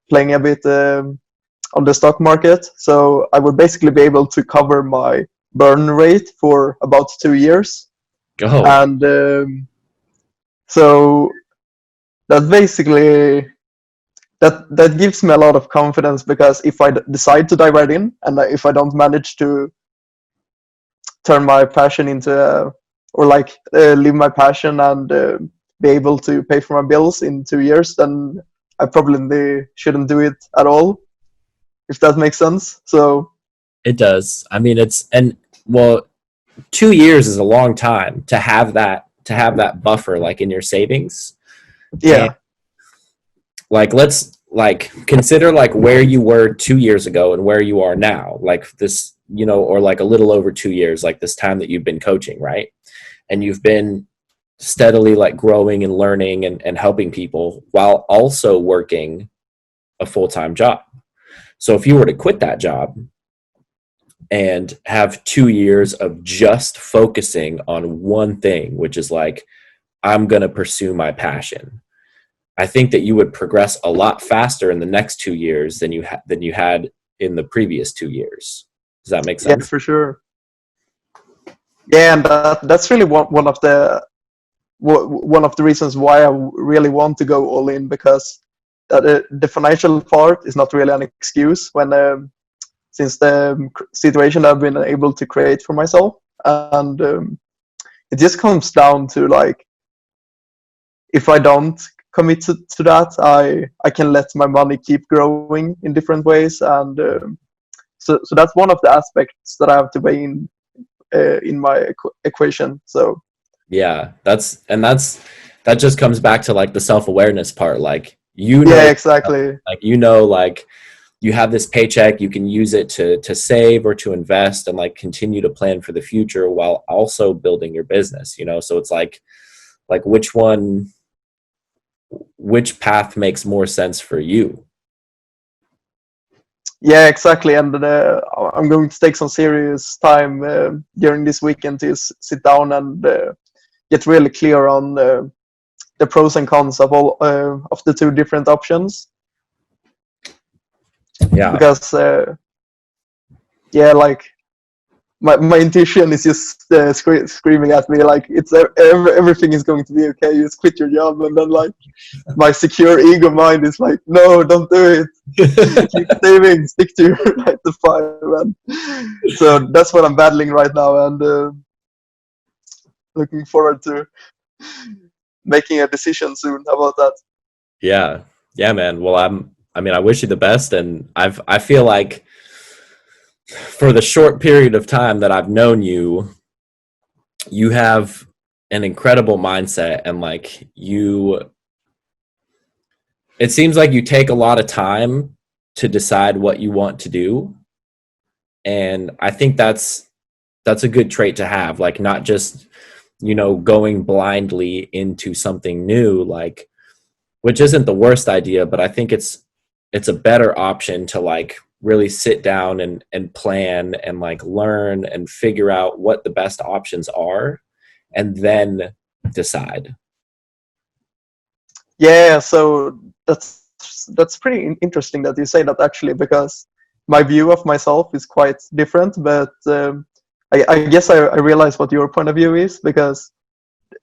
Speaker 2: playing a bit on the stock market. So I would basically be able to cover my burn rate for about 2 years.
Speaker 1: Go.
Speaker 2: And so that basically that gives me a lot of confidence, because if I decide to dive right in, and if I don't manage to turn my passion into or like live my passion and be able to pay for my bills in 2 years, then I probably shouldn't do it at all, if that makes sense. So
Speaker 1: It does. I mean, it's and well, 2 years is a long time to have that buffer like in your savings. And
Speaker 2: yeah,
Speaker 1: like let's like consider like where you were 2 years ago and where you are now, like this, you know, or like a little over 2 years, like this time that you've been coaching, right? And you've been steadily like growing and learning and helping people while also working a full-time job. So if you were to quit that job and have 2 years of just focusing on one thing, which is like, I'm going to pursue my passion, I think that you would progress a lot faster in the next 2 years than you had in the previous 2 years. Does that make
Speaker 2: yeah,
Speaker 1: sense?
Speaker 2: for sure. Yeah, and that's really one of the reasons why I really want to go all in, because the financial part is not really an excuse when since the situation I've been able to create for myself. And it just comes down to like, if I don't commit to that, I can let my money keep growing in different ways. And so that's one of the aspects that I have to weigh in my equation. So
Speaker 1: Yeah, that just comes back to like the self-awareness part. Like,
Speaker 2: yeah, exactly.
Speaker 1: like you have this paycheck, you can use it to save or to invest and like continue to plan for the future while also building your business, you know? So it's like which path makes more sense for you?
Speaker 2: Yeah, exactly. And I'm going to take some serious time during this weekend to sit down and get really clear on the pros and cons of all of the two different options.
Speaker 1: Yeah.
Speaker 2: Because yeah, like my intuition is just screaming at me like everything is going to be okay. You just quit your job, and then like my secure ego mind is like, no, don't do it. Keep saving, stick to your 9 to 5, and so that's what I'm battling right now, and looking forward to making a decision soon about that.
Speaker 1: Yeah. Yeah, man. Well, I mean, I wish you the best, and I feel like for the short period of time that I've known you, you have an incredible mindset, and like it seems like you take a lot of time to decide what you want to do, and I think that's a good trait to have, like not just, you know, going blindly into something new, like, which isn't the worst idea, but I think it's a better option to like really sit down and plan and like learn and figure out what the best options are and then decide.
Speaker 2: Yeah, so that's pretty interesting that you say that, actually, because my view of myself is quite different. But I guess I realize what your point of view is, because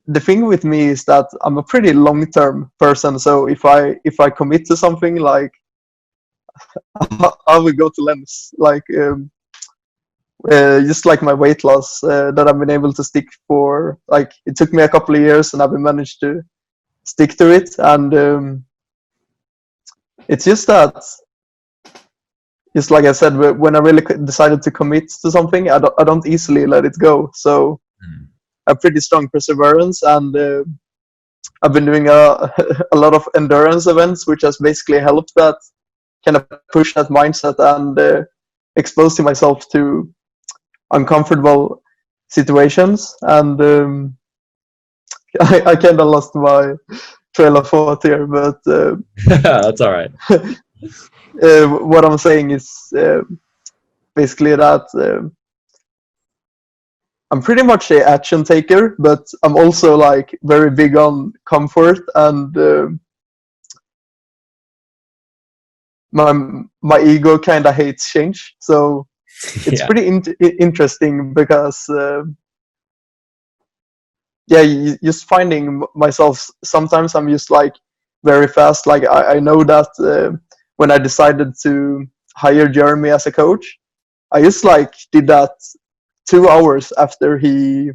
Speaker 2: the thing with me is that I'm a pretty long-term person. So if I commit to something, like I will go to lengths, like just like my weight loss that I've been able to stick for. Like it took me a couple of years, and I've been managed to stick to it. And it's just that, just like I said, when I really decided to commit to something, I don't easily let it go. So a pretty strong perseverance, and I've been doing a lot of endurance events, which has basically helped that kind of push that mindset and exposing myself to uncomfortable situations. And I kind of lost my trail of thought here, but
Speaker 1: That's all right.
Speaker 2: what I'm saying is basically that I'm pretty much a action taker, but I'm also like very big on comfort, and my ego kind of hates change. So it's
Speaker 1: Yeah.
Speaker 2: pretty interesting, because yeah, just finding myself, sometimes I'm just like very fast. Like I know that when I decided to hire Jeremy as a coach, I just like did that 2 hours after he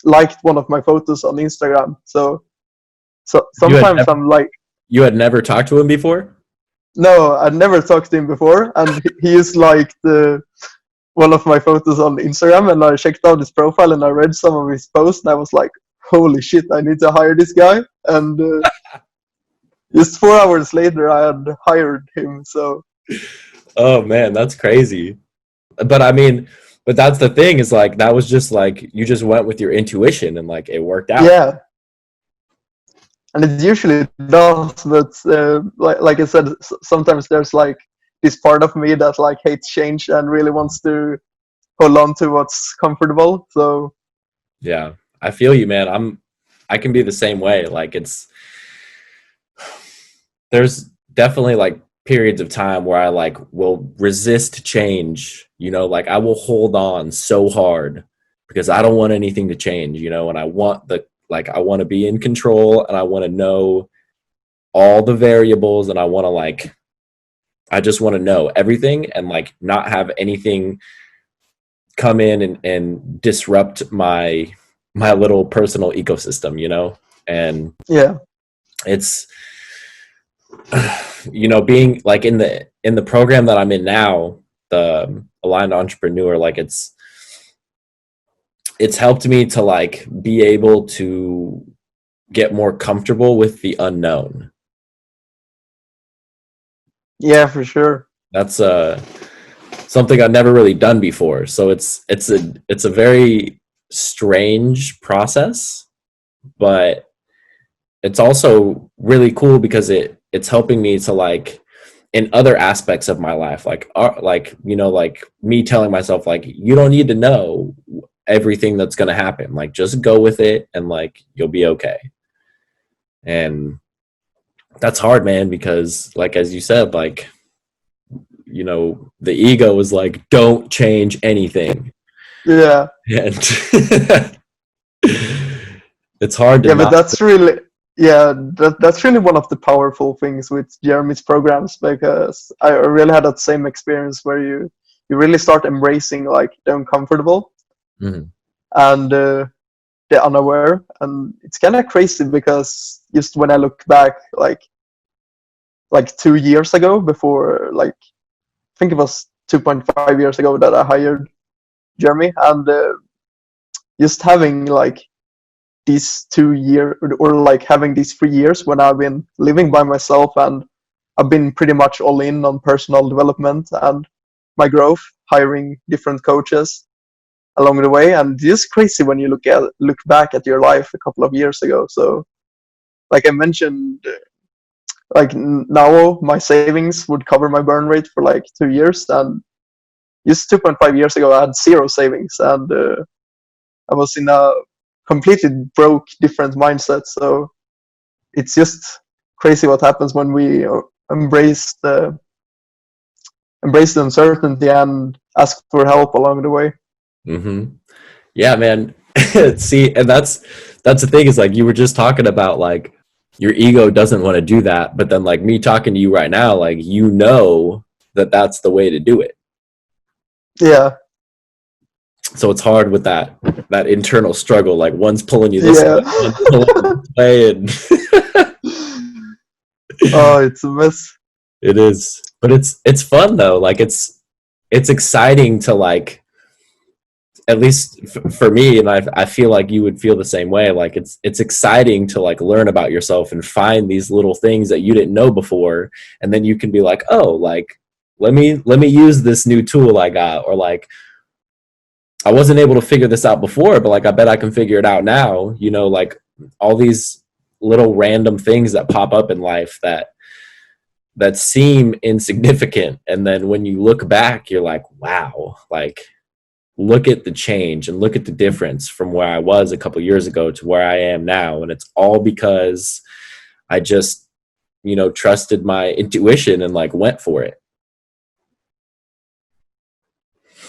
Speaker 2: liked one of my photos on Instagram. So
Speaker 1: You had
Speaker 2: sometimes I'm like,
Speaker 1: you had never talked to him before?
Speaker 2: no, I'd never talked to him before, and he is like one of my photos on Instagram, and I checked out his profile and I read some of his posts, and I was like, holy shit, I need to hire this guy. And just 4 hours later, I had hired him. So
Speaker 1: Oh man, that's crazy. But I mean, but that's the thing, is like that was just like you just went with your intuition and like it worked out.
Speaker 2: yeah, and it usually does, but like I said, sometimes there's like this part of me that like hates change and really wants to hold on to what's comfortable. So
Speaker 1: Yeah. I feel you, man. I can be the same way. Like there's definitely like periods of time where I like will resist change, like I will hold on so hard because I don't want anything to change, and I want I want to be in control, and I want to know all the variables, and I just want to know everything, and like not have anything come in and disrupt my little personal ecosystem, and
Speaker 2: yeah,
Speaker 1: it's being like in the program that I'm in now, the aligned entrepreneur, like it's helped me to like be able to get more comfortable with the unknown.
Speaker 2: yeah, for sure.
Speaker 1: That's something I've never really done before, so it's a very strange process, but it's also really cool because it's helping me to like in other aspects of my life, like like me telling myself like you don't need to know everything that's going to happen, like just go with it and like you'll be okay. And that's hard, man, because like as you said, like the ego is like don't change anything.
Speaker 2: Yeah,
Speaker 1: And it's hard to
Speaker 2: yeah, but
Speaker 1: not.
Speaker 2: that's really one of the powerful things with Jeremy's programs, because I really had that same experience where you really start embracing like the uncomfortable
Speaker 1: Mhm.
Speaker 2: and the unaware. And it's kind of crazy, because just when I look back, like 2 years ago, before, like I think it was 2.5 years ago that I hired Jeremy, and just having like these 2 years, or like having these 3 years when I've been living by myself, and I've been pretty much all in on personal development and my growth, hiring different coaches along the way. And it's just crazy when you look back at your life a couple of years ago. So like I mentioned, like now my savings would cover my burn rate for like 2 years, and just 2.5 years ago I had zero savings, and I was in a completely broke different mindset. So it's just crazy what happens when we embrace the uncertainty and ask for help along the way.
Speaker 1: Mm-hmm. Yeah, man. See, and that's the thing is like you were just talking about like your ego doesn't want to do that, but then like me talking to you right now, like you know that that's the way to do it.
Speaker 2: Yeah,
Speaker 1: So it's hard with that internal struggle. Like one's pulling you this way,
Speaker 2: yeah.
Speaker 1: one's pulling you this way, and
Speaker 2: Oh, it's a mess.
Speaker 1: it is. But it's fun though. Like it's exciting to like at least for me, and I feel like you would feel the same way. Like it's exciting to like learn about yourself and find these little things that you didn't know before, and then you can be like, oh, like let me use this new tool I got, or like I wasn't able to figure this out before, but like I bet I can figure it out now. You know, like all these little random things that pop up in life that seem insignificant, and then when you look back, you're like, wow, like look at the change and look at the difference from where I was a couple years ago to where I am now. And it's all because I just, trusted my intuition and like went for it.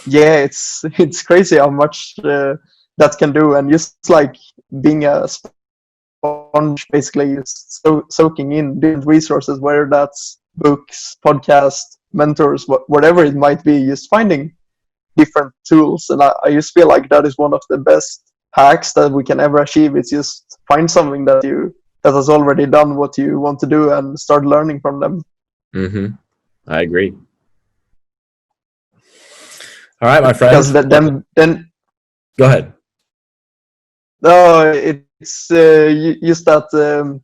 Speaker 2: Yeah, it's crazy how much that can do, and just like being a sponge, basically, just soaking in different resources, whether that's books, podcasts, mentors, whatever it might be, just finding different tools. And I just feel like that is one of the best hacks that we can ever achieve. It's just find something that has already done what you want to do and start learning from them.
Speaker 1: Mm-hmm. I agree. All right, my friend.
Speaker 2: Because then
Speaker 1: Go ahead.
Speaker 2: no, it's just that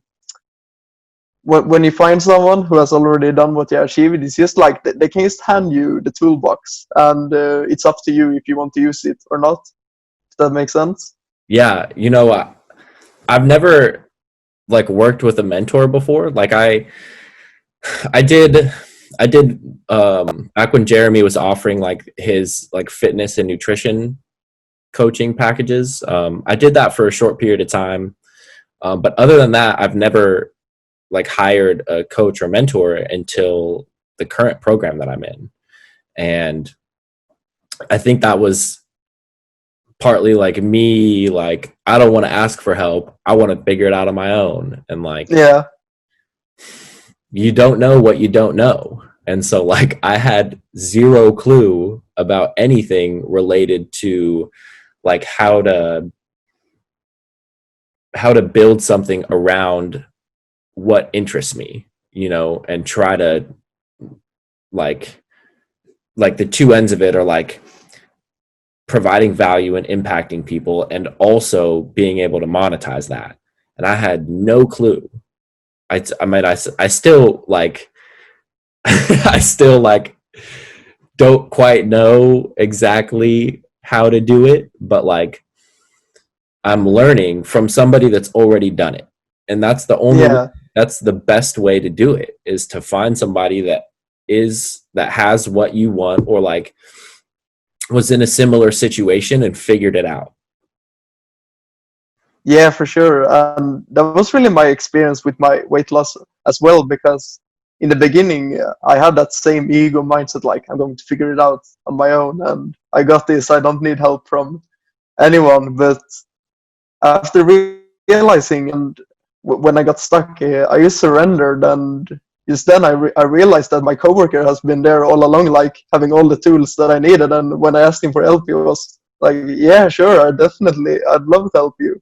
Speaker 2: when you find someone who has already done what you achieved, it's just like they can just hand you the toolbox, and it's up to you if you want to use it or not. Does that make sense?
Speaker 1: Yeah, I've never like worked with a mentor before. Like I did back when Jeremy was offering like his like fitness and nutrition coaching packages. I did that for a short period of time. But other than that, I've never like hired a coach or mentor until the current program that I'm in. And I think that was partly like me, like, I don't want to ask for help. I want to figure it out on my own. And like,
Speaker 2: Yeah,
Speaker 1: you don't know what you don't know. And so like I had zero clue about anything related to like how to build something around what interests me, and try to like the two ends of it are like providing value and impacting people and also being able to monetize that. And I had no clue. I still like I still like don't quite know exactly how to do it, but like I'm learning from somebody that's already done it. And
Speaker 2: yeah,
Speaker 1: that's the best way to do it, is to find somebody that has what you want, or like was in a similar situation and figured it out.
Speaker 2: yeah, for sure. And that was really my experience with my weight loss as well, because in the beginning I had that same ego mindset, like I'm going to figure it out on my own, and I got this. I don't need help from anyone. But after realizing, and when I got stuck, I just surrendered, and just then I realized that my coworker has been there all along, like having all the tools that I needed. And when I asked him for help, he was like, "Yeah, sure, I'd love to help you."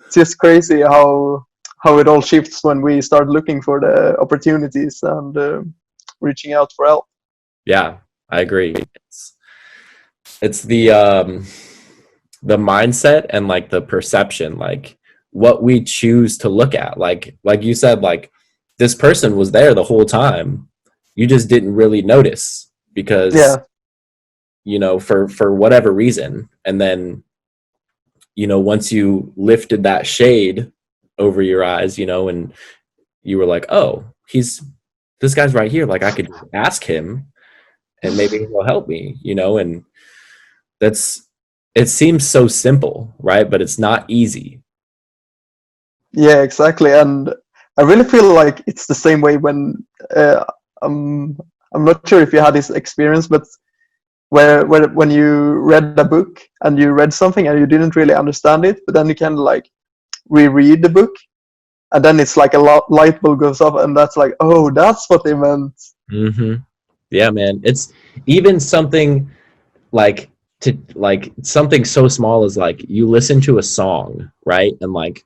Speaker 2: It's just crazy how it all shifts when we start looking for the opportunities and reaching out for help.
Speaker 1: Yeah, I agree. It's the mindset and like the perception, like what we choose to look at. Like you said, like this person was there the whole time. You just didn't really notice because
Speaker 2: Yeah,
Speaker 1: for whatever reason. And then once you lifted that shade over your eyes, and you were like, oh, this guy's right here, like I could ask him and maybe he'll help me, and that's it seems so simple, right? But it's not easy.
Speaker 2: yeah, exactly. And I really feel like it's the same way when uh, I'm I'm not sure if you had this experience, but where when you read a book and you read something and you didn't really understand it, but then you can like reread the book, and then it's like a light bulb goes off, and that's like, oh, that's what they meant.
Speaker 1: Hmm. Yeah, man. It's even something like like something so small as like you listen to a song, right? And like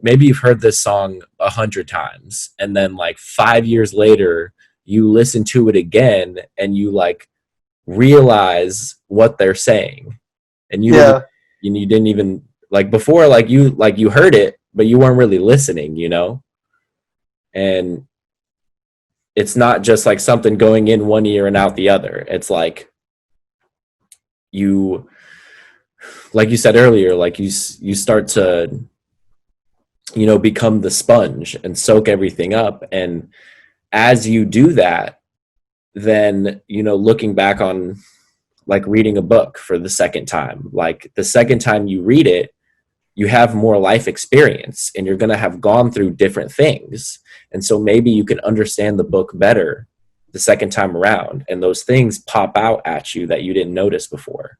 Speaker 1: maybe you've heard this song 100 times, and then like 5 years later, you listen to it again, and you like realize what they're saying, and
Speaker 2: Yeah,
Speaker 1: you didn't even like before, like you heard it, but you weren't really listening, you know. And it's not just like something going in one ear and out the other. It's you like you said earlier, like you start to, you know, become the sponge and soak everything up. And as you do that, then, you know, looking back on like reading a book for the second time, like the second time you read it, you have more life experience and you're going to have gone through different things. And so maybe you can understand the book better the second time around, and those things pop out at you that you didn't notice before.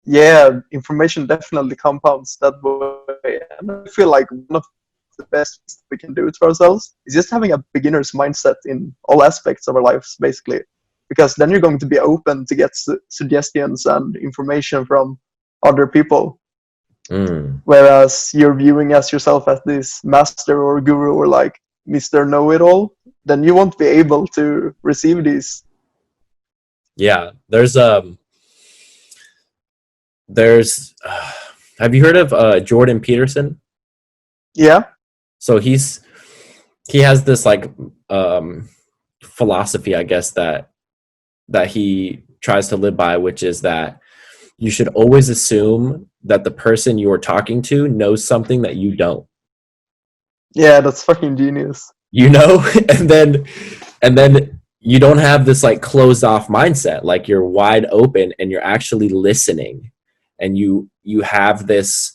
Speaker 2: yeah, information definitely compounds that way, and I feel like one of the best things we can do to ourselves is just having a beginner's mindset in all aspects of our lives, basically, because then you're going to be open to get suggestions and information from other people.
Speaker 1: Mm.
Speaker 2: Whereas you're viewing as yourself as this master or guru or like Mr. Know-it-all, then you won't be able to receive these.
Speaker 1: Yeah, there's have you heard of Jordan Peterson?
Speaker 2: Yeah,
Speaker 1: So he has this like um philosophy, I guess, that he tries to live by, which is that you should always assume that the person you are talking to knows something that you don't,
Speaker 2: yeah, that's fucking genius.
Speaker 1: you know. And then you don't have this like closed off mindset, like you're wide open and you're actually listening, and you have this,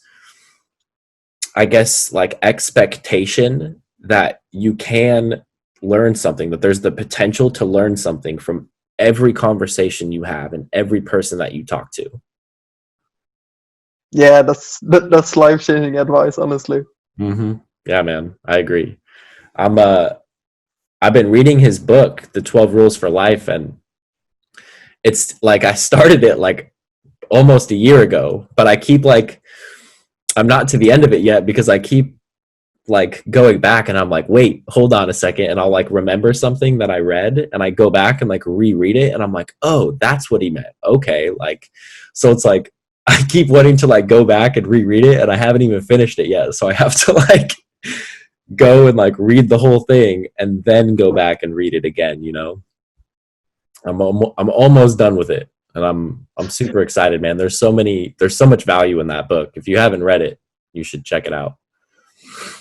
Speaker 1: I guess, like expectation that you can learn something, that there's the potential to learn something from every conversation you have and every person that you talk to.
Speaker 2: Yeah, that's life-changing advice, honestly.
Speaker 1: Mm-hmm. Yeah, man, I agree. I'm I've been reading his book, The 12 Rules for Life, and it's like I started it like almost a year ago, but I keep like I'm not to the end of it yet because I keep like going back and I'm like, wait, hold on a second, and I'll like remember something that I read and I go back and like reread it and I'm like, oh, that's what he meant. Okay, like so it's like I keep wanting to like go back and reread it and I haven't even finished it yet. So I have to like go and like read the whole thing and then go back and read it again, you know. I'm almost done with it, and I'm super excited, man. There's so much value in that book. If you haven't read it, you should check it out.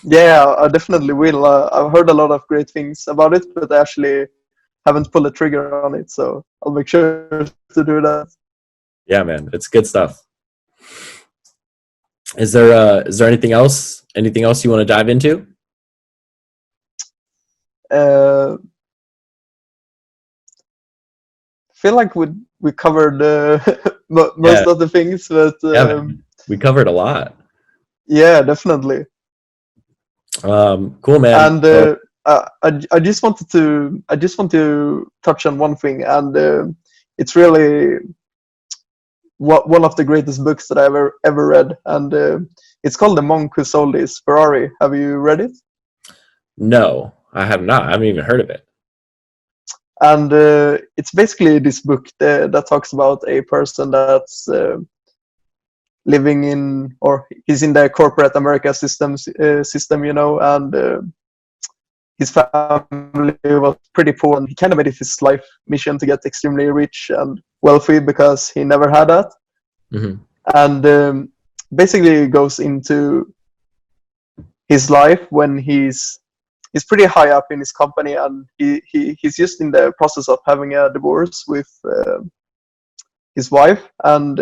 Speaker 2: Yeah, I definitely will. I've heard a lot of great things about it, but I actually haven't pulled the trigger on it, so I'll make sure to do that.
Speaker 1: Yeah, man, it's good stuff. Is there anything else you want to dive into?
Speaker 2: I feel like we covered
Speaker 1: Yeah,
Speaker 2: most of the things, but
Speaker 1: yeah, man. We covered a lot.
Speaker 2: yeah, definitely.
Speaker 1: Cool, man.
Speaker 2: And
Speaker 1: So,
Speaker 2: I just want to touch on one thing, and it's really one of the greatest books that I ever read, and it's called The Monk Who Sold His Ferrari. Have you read it?
Speaker 1: no, I have not. I haven't even heard of it.
Speaker 2: And it's basically this book that talks about a person that's living in, or he's in the corporate America system, you know, and his family was pretty poor, and he kind of made it his life mission to get extremely rich and wealthy because he never had that.
Speaker 1: Hmm.
Speaker 2: And basically goes into his life when he's pretty high up in his company, and he's just in the process of having a divorce with his wife, and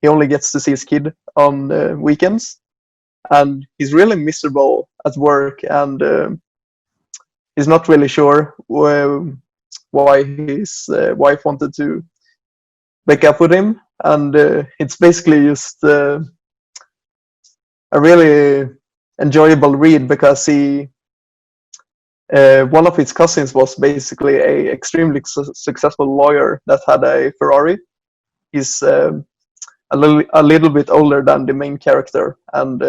Speaker 2: he only gets to see his kid on weekends, and he's really miserable at work, and he's not really sure why his wife wanted to break up with him, and it's basically just a really enjoyable read because he one of his cousins was basically a extremely successful lawyer that had a Ferrari. He's a little bit older than the main character, and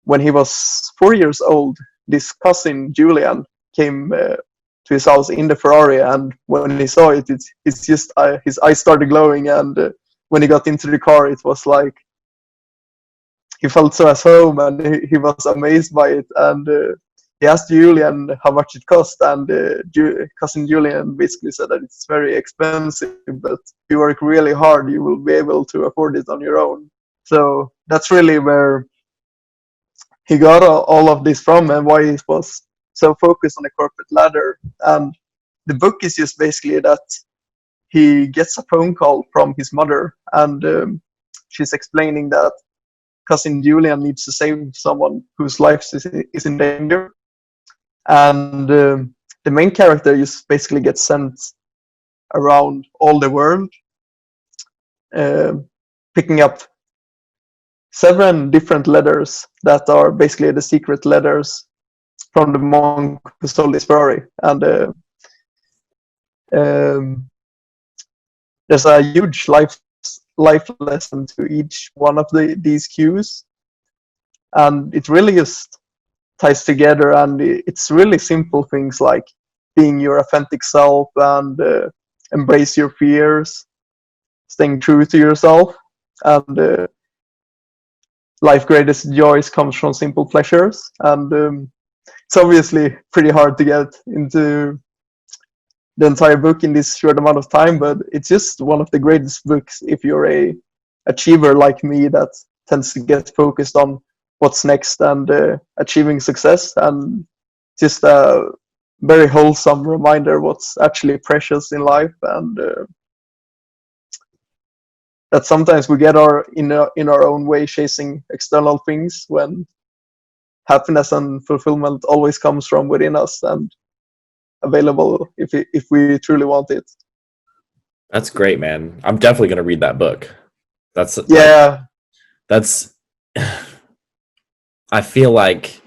Speaker 2: when he was 4 years old, this cousin Julian came to his house in the Ferrari, and when he saw it, it's just his eyes started glowing, and when he got into the car, it was like he felt so at home, and he was amazed by it, and he asked Julian how much it cost, and cousin Julian basically said that it's very expensive, but if you work really hard, you will be able to afford it on your own. So that's really where he got all of this from, and why he was so focused on the corporate ladder. And the book is just basically that he gets a phone call from his mother, and she's explaining that cousin Julian needs to save someone whose life is in danger. And the main character just basically gets sent around all the world, picking up 7 different letters that are basically the secret letters from the monk who stole his Ferrari. And there's a huge life lesson to each one of these cues, and it really just ties together, and it's really simple things like being your authentic self, and embrace your fears, staying true to yourself, and life greatest joys comes from simple pleasures. And it's obviously pretty hard to get into the entire book in this short amount of time, but it's just one of the greatest books if you're a achiever like me that tends to get focused on what's next and achieving success, and just a very wholesome reminder what's actually precious in life, and that sometimes we get in our own way chasing external things, when happiness and fulfillment always comes from within us and available if we truly want it.
Speaker 1: That's great, man. I'm definitely gonna read that book. That's
Speaker 2: Yeah.
Speaker 1: That's I feel like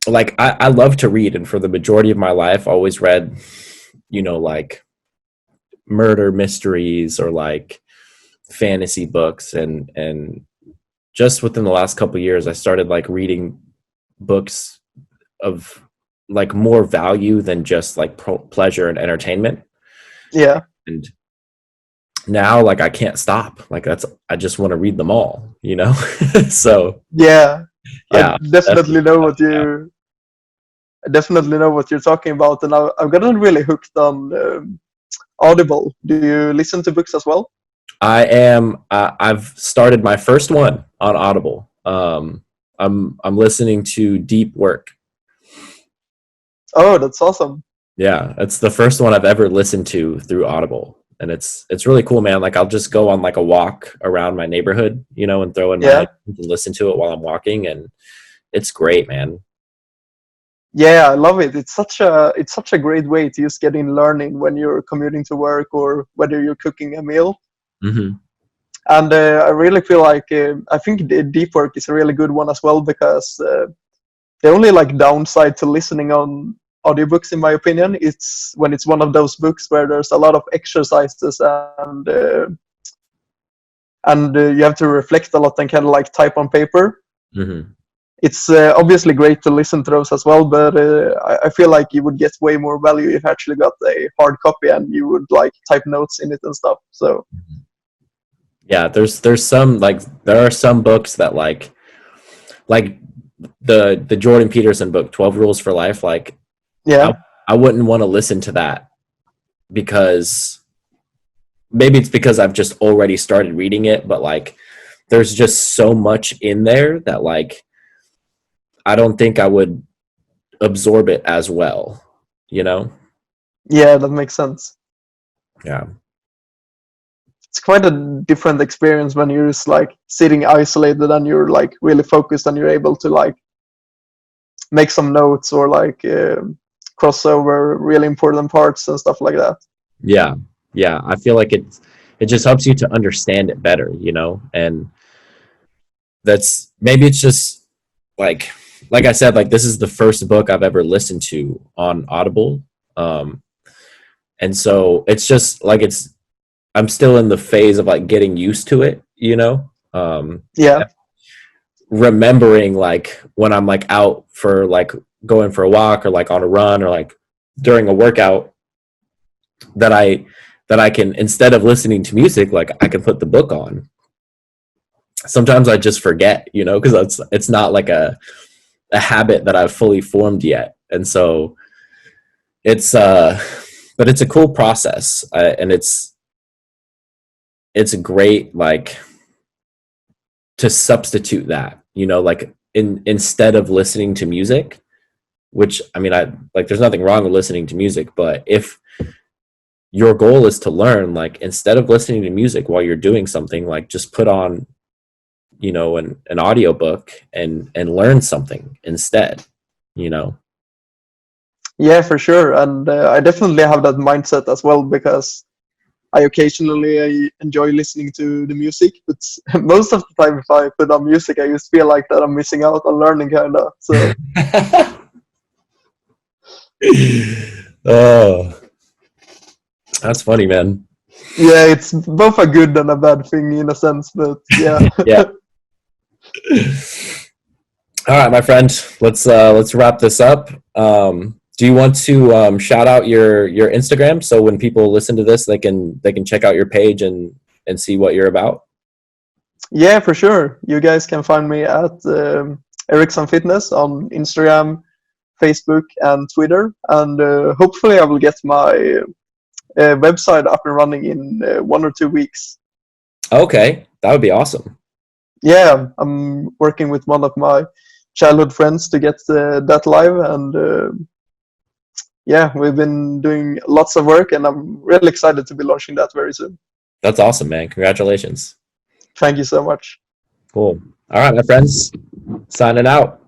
Speaker 1: I love to read, and for the majority of my life I always read, like murder mysteries or like fantasy books, and just within the last couple of years I started like reading books of like more value than just like pleasure and entertainment.
Speaker 2: Yeah.
Speaker 1: And now like I can't stop. Like I just want to read them all, So
Speaker 2: yeah,
Speaker 1: yeah,
Speaker 2: I definitely know what you I definitely know what you're talking about, and I've gotten really hooked on Audible. Do you listen to books as well?
Speaker 1: I am. I've started my first one on Audible. I'm listening to Deep Work.
Speaker 2: Oh, that's awesome.
Speaker 1: Yeah, it's the first one I've ever listened to through Audible, and it's really cool, man. Like I'll just go on like a walk around my neighborhood, and throw in my headphones and listen to it while I'm walking, and it's great, man.
Speaker 2: Yeah, I love it. It's such a great way to just get in learning when you're commuting to work or whether you're cooking a meal.
Speaker 1: Mm-hmm.
Speaker 2: And I really feel like I think the Deep Work is a really good one as well, because the only like downside to listening on audiobooks, in my opinion, it's when it's one of those books where there's a lot of exercises, and you have to reflect a lot and kind of like type on paper.
Speaker 1: Mm-hmm.
Speaker 2: It's obviously great to listen to those as well, but I feel like you would get way more value if you actually got a hard copy and you would like type notes in it and stuff. So
Speaker 1: yeah, there's some like there are some books that like the Jordan Peterson book 12 Rules for Life. Like
Speaker 2: yeah,
Speaker 1: I wouldn't want to listen to that, because maybe it's because I've just already started reading it, but like there's just so much in there that like I don't think I would absorb it as well,
Speaker 2: yeah, that makes sense.
Speaker 1: Yeah.
Speaker 2: It's quite a different experience when you're just like sitting isolated and you're like really focused and you're able to like make some notes or like cross over really important parts and stuff like that.
Speaker 1: Yeah, yeah. I feel like it just helps you to understand it better, and that's maybe it's just like I said, like this is the first book I've ever listened to on Audible. And so it's just like I'm still in the phase of like getting used to it,
Speaker 2: Yeah.
Speaker 1: remembering like when I'm like out for like going for a walk or like on a run or like during a workout that I can, instead of listening to music, like I can put the book on. Sometimes I just forget, because it's not like a habit that I've fully formed yet. And so it's but it's a cool process, and it's great, like, to substitute that, like instead of listening to music, which I mean, I like, there's nothing wrong with listening to music, but if your goal is to learn, like instead of listening to music while you're doing something, like just put on, an audiobook and learn something instead,
Speaker 2: Yeah, for sure. And I definitely have that mindset as well, because I occasionally enjoy listening to the music, but most of the time, if I put on music, I just feel like that I'm missing out on learning, kind of. So,
Speaker 1: oh, that's funny, man.
Speaker 2: yeah, it's both a good and a bad thing in a sense, but yeah.
Speaker 1: Yeah. All right, my friend. Let's wrap this up. Do you want to shout out your Instagram, so when people listen to this, they can check out your page and see what you're about?
Speaker 2: Yeah, for sure. You guys can find me at Eriksson Fitness on Instagram, Facebook, and Twitter. And hopefully, I will get my website up and running in 1 or 2 weeks.
Speaker 1: Okay, that would be awesome.
Speaker 2: Yeah, I'm working with one of my childhood friends to get that live, and yeah, we've been doing lots of work, and I'm really excited to be launching that very soon.
Speaker 1: That's awesome, man. Congratulations.
Speaker 2: Thank you so much.
Speaker 1: Cool. All right, my friends. Signing out.